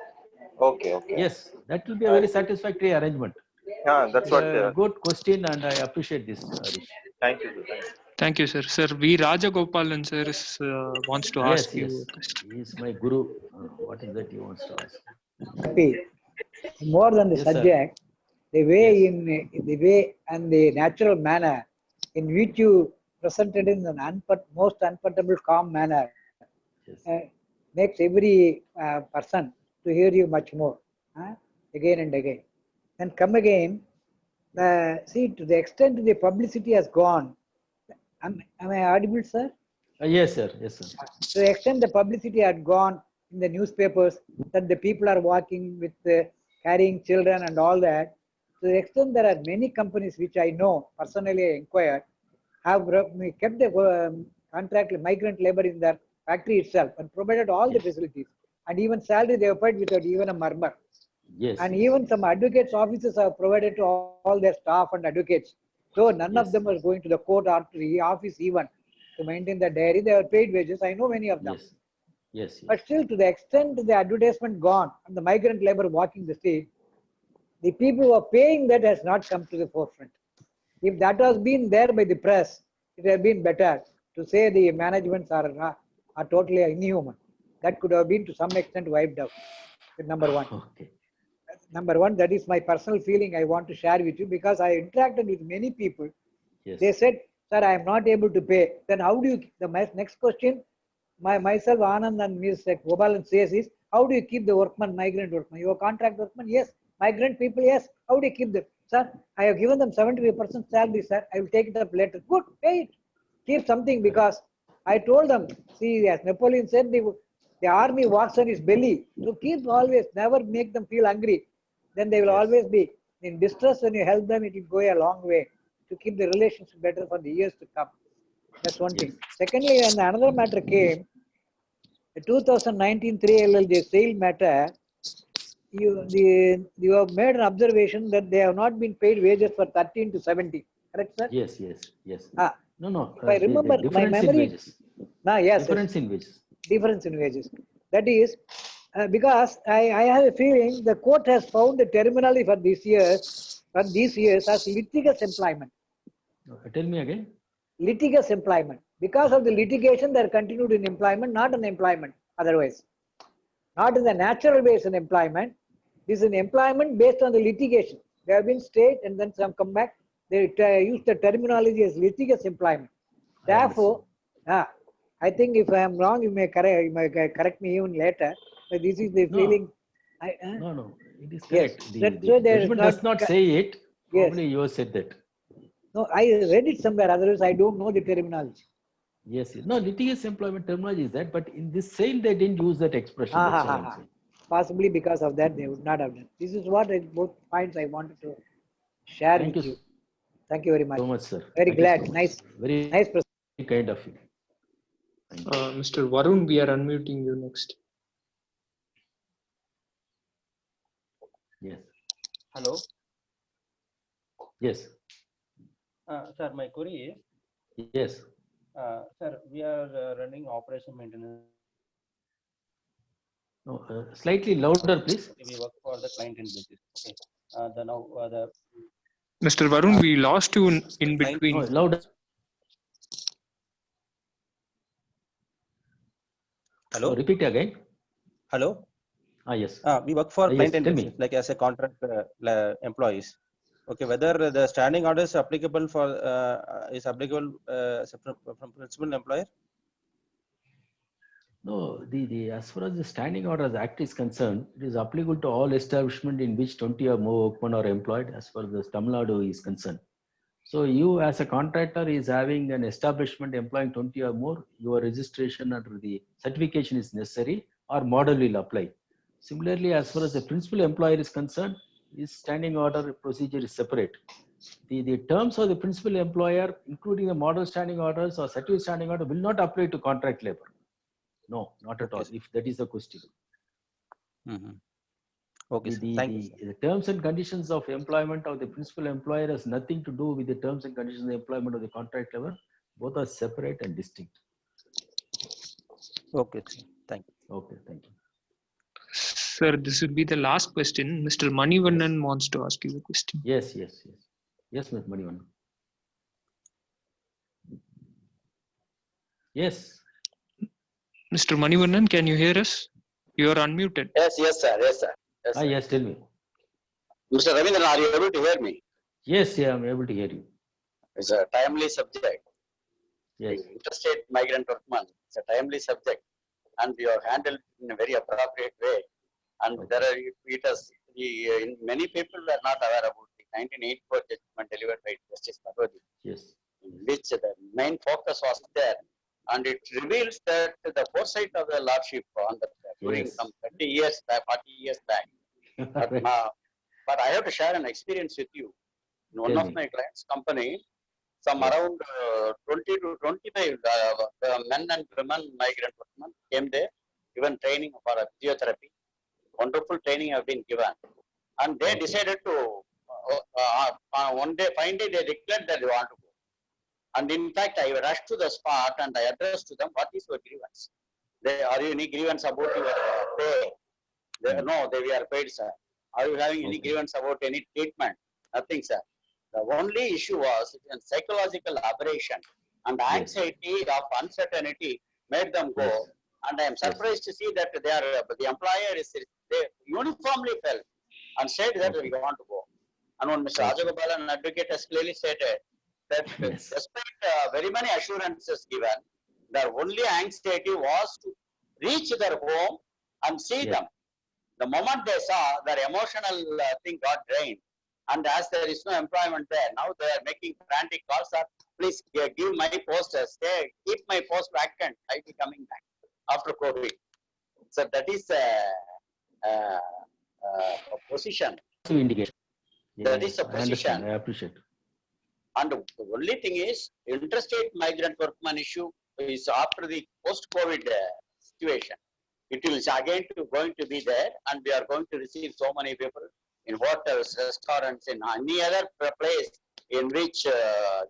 Okay. Yes, that will be a very satisfactory arrangement. That's what. Good question, and I appreciate this, Harish. Thank you. Thank you, sir. Sir, V. Rajagopalan sir wants to ask you. He is my guru. What is that he wants to ask? Happy. More than the subject, the way and the natural manner in which you presented in an most unperturbable, calm manner makes every person to hear you much more again and again. And come again, see, to the extent the publicity has gone, am I audible, sir? Yes, sir. To the extent the publicity had gone in the newspapers that the people are walking with carrying children and all that, to the extent there are many companies which I know, personally inquired, have kept the contract migrant labor in their factory itself and provided all the facilities. And even salary they have paid without even a murmur. And even some advocates' offices have provided to all their staff and advocates. So none of them are going to the court or to the office even to maintain the diary. They are paid wages. I know many of them. Yes. But still, to the extent the advertisement gone and the migrant labor walking the street, the people who are paying that has not come to the forefront. If that has been there by the press, it has been better to say the managements are are totally inhuman. That could have been to some extent wiped out. Number one. Okay. Number one, that is my personal feeling I want to share with you, because I interacted with many people. Yes. They said, sir, I am not able to pay. Then how do you, the next question, myself, Anand and Ms. Gopalan says is, how do you keep the workman, migrant workman? You are contract workman? Yes. Migrant people? Yes. How do you keep them? Sir, I have given them 75% salary, sir. I will take it up later. Good, pay it. Keep something, because I told them, see, as Napoleon said, the army walks on his belly. So keep always, never make them feel hungry. Then they will always be in distress. When you help them, it will go a long way to keep the relationship better for the years to come. That's one thing. Secondly, when another matter came, the 2019 3LLJ sale matter, you have made an observation that they have not been paid wages for 13 to 17. Correct, sir? Yes. No. If I remember, the my difference memory. in wages. Yes. Difference in wages. Difference in wages. That is because I have a feeling the court has found the terminology for these years as litigious employment. Tell me again. Litigious employment. Because of the litigation, they are continued in employment, not in employment otherwise. Not in the natural ways in employment. This is an employment based on the litigation. They have been stayed and then some come back. They use the terminology as litigious employment. Therefore, I think if I am wrong, you may correct me even later. But this is the feeling. No. It is correct. Yes. The judgment does not say it. Probably you have said that. No, I read it somewhere. Otherwise, I don't know the terminology. Yes. No, litigious employment terminology is that, but in this sale they didn't use that expression. That's what I'm saying. Possibly because of that, they would not have done. This is what both points I wanted to share with you. Thank you very much. So much, sir. Very glad. So nice. Very kind of you. Mr. Varun, we are unmuting you next. Yes. Hello. Yes. Sir, my query is. Yes. Sir, we are running operation maintenance. No, slightly louder, please. We work for the client in basis. Okay. Mr. Varun, we lost you in between. No, louder. Hello. So repeat again. Hello. Yes. We work for client yes, in basis, like as a contract employees. Okay. Whether the standing order is applicable for from principal employer? No, as far as the Standing Orders Act is concerned, it is applicable to all establishment in which 20 or more workmen are employed as far as the Tamil Nadu is concerned. So you as a contractor is having an establishment employing 20 or more, your registration under the certification is necessary or model will apply. Similarly, as far as the principal employer is concerned, his standing order procedure is separate. The terms of the principal employer, including the model standing orders or certificate standing order, will not apply to contract labor. No, not at all, if that is the question. Okay, the terms and conditions of employment of the principal employer has nothing to do with the terms and conditions of employment of the contract labor. Both are separate and distinct. Okay, thank you. Okay, thank you. Sir, this would be the last question. Mr. Manivannan wants to ask you a question. Yes, Mr. Manivannan. Yes. Mr. Manivannan, can you hear us? You are unmuted. Yes, sir. Yes, tell me. Mr. Ravindran, are you able to hear me? Yes, I'm able to hear you. It's a timely subject. Yes. The interstate migrant workman. It's a timely subject, and we have handled in a very appropriate way. And there are many people are not aware about the 1984 judgment delivered by Justice Bhagwati. Yes. In which the main focus was there. And it reveals that the foresight of the Lordship on the during some 30 years back, 40 years back. But I have to share an experience with you. In one of my clients' company, some around 20 to 25 men and women migrant workmen came there, given training for physiotherapy. Wonderful training have been given. And they decided to, one day, finally they declared that they want to go. And in fact, I rushed to the spot and I addressed to them, what is your grievance? Are you any grievance about your pay? No, we are paid, sir. Are you having any grievance about any treatment? Nothing, sir. The only issue was a psychological aberration and anxiety of uncertainty made them go. Yes. And I am surprised to see that the employer is they uniformly felt and said that we want to go. And when Mr. Okay. Rajagopalan, advocate, has clearly stated that Yes. despite very many assurances given, their only anxiety was to reach their home and see Yes. them. The moment they saw, their emotional thing got drained. And as there is no employment there, now they are making frantic calls. Please give my post, keep my post vacant. I will be coming back after COVID. So that is a position. Indication. That is a I understand. position. I appreciate. And the only thing is, interstate migrant workman issue is after the post-COVID situation. It is again going to be there, and we are going to receive so many people in hotels, restaurants, in any other place in which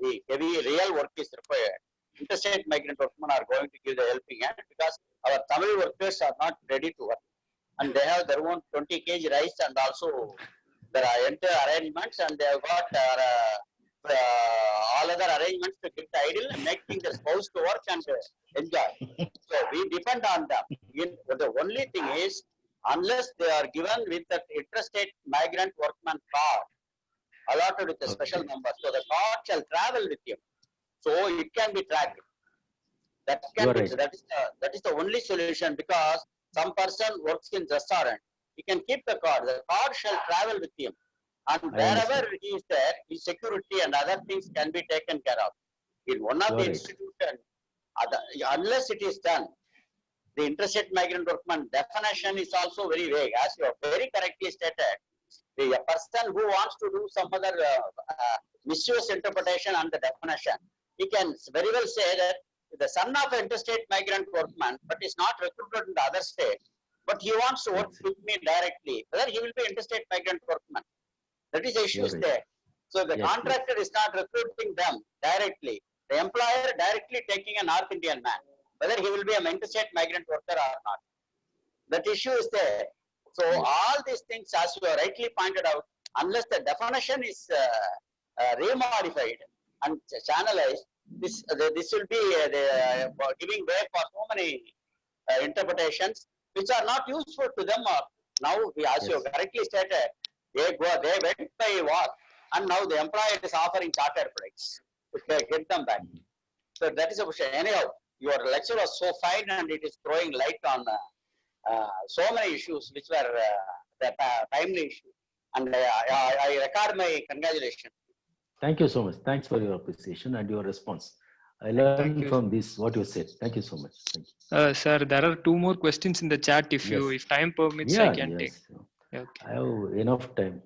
the heavy real work is required. Interstate migrant workmen are going to give the helping hand because our Tamil workers are not ready to work. And they have their own 20 kg rice and also there are entire arrangements, and they have got all other arrangements to get idle and making their spouse to work and enjoy. So we depend on them. The only thing is, unless they are given with that interstate migrant workman card allotted with a special number, so the card shall travel with you, so it can be tracked. That is the only solution, because some person works in restaurant, he can keep the card. The card shall travel with him, and wherever he is there, his security and other things can be taken care of. In one of the institutions, unless it is done, the interstate migrant workman definition is also very vague, as you have very correctly stated. The person who wants to do some other misuse interpretation on the definition, he can very well say that the son of an interstate migrant workman, but is not recruited in the other state, but he wants to work with me directly, whether he will be interstate migrant workman. That is the issue there. So the contractor is not recruiting them directly. The employer directly taking a North Indian man, whether he will be an interstate migrant worker or not. That issue is there. So all these things, as you rightly pointed out, unless the definition is remodified and channelized, this will be giving way for so many interpretations which are not useful to them. Now, as you correctly stated, they went by walk, and now the employer is offering charter flights to get them back. So that is a question. Anyhow, your lecture was so fine, and it is throwing light on so many issues which were the timely issue. And I record my congratulations. Thank you so much. Thanks for your appreciation and your response. I learned from this what you said. Thank you so much. Thank you. Sir, there are 2 more questions in the chat. If time permits, I can take. Okay. I have enough time.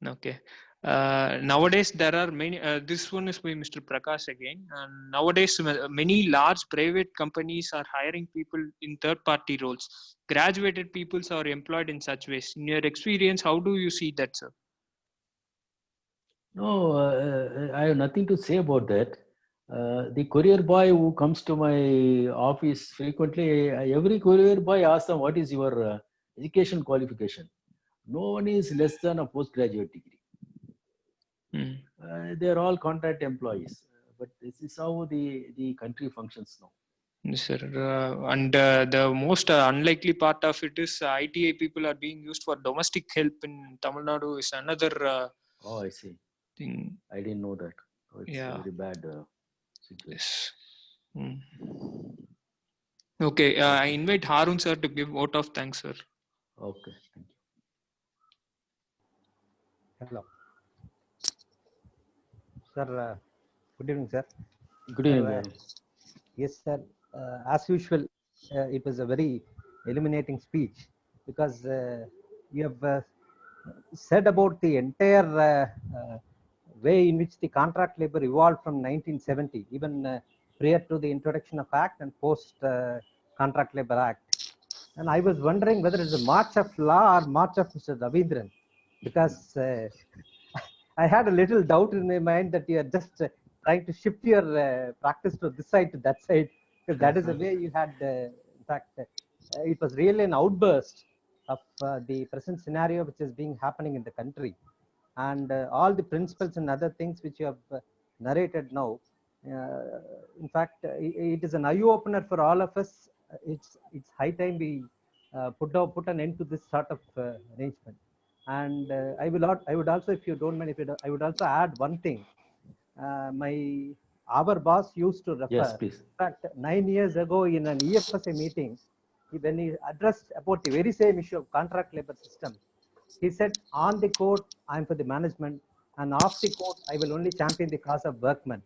Okay. Nowadays there are many. This one is by Mr. Prakash again. And nowadays many large private companies are hiring people in third-party roles. Graduated people are employed in such ways. In your experience, how do you see that, sir? No, I have nothing to say about that. The courier boy who comes to my office frequently, every courier boy asks them, what is your education qualification? No one is less than a postgraduate degree. They are all contract employees. But this is how the country functions now. Yes, sir. And the most unlikely part of it is ITI people are being used for domestic help in Tamil Nadu is another oh, I see. Thing. I didn't know that. Oh, it's a very bad situation. Yes. Okay, I invite Harun sir to give vote of thanks, sir. Okay, thank you. Hello. Sir, good evening, sir. Good evening. Yes, sir. As usual, it was a very illuminating speech because you have said about the entire way in which the contract labor evolved from 1970, even prior to the introduction of Act and post Contract Labor Act. And I was wondering whether it's a march of law or march of Mr. Ravindran, because I had a little doubt in my mind that you are just trying to shift your practice to this side to that side, because that is the way you had, in fact, it was really an outburst of the present scenario which is happening in the country. And all the principles and other things which you have narrated now In fact, it is an eye opener for all of us. It's high time we put an end to this sort of arrangement. And I would also, if you don't mind, I would also add one thing. Our boss used to refer. Yes, please. In fact, 9 years ago in an EFSA meeting, when he addressed about the very same issue of contract labor system, he said, on the court, I'm for the management, and off the court, I will only champion the cause of workmen.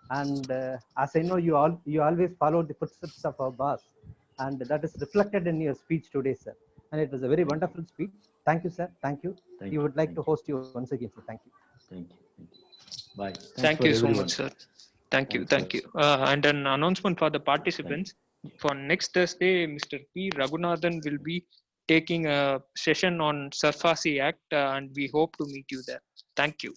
And as I know, you always follow the footsteps of our boss, and that is reflected in your speech today, sir. And it was a very wonderful speech. Thank you, sir. Thank you. We would like to host you once again, sir. Thank you. Thank you. Thank you. Bye. Thank you so much, sir. Thank you. And an announcement for the participants. For next Thursday, Mr. P. Raghunathan will be taking a session on Sarfasi Act, and we hope to meet you there. Thank you.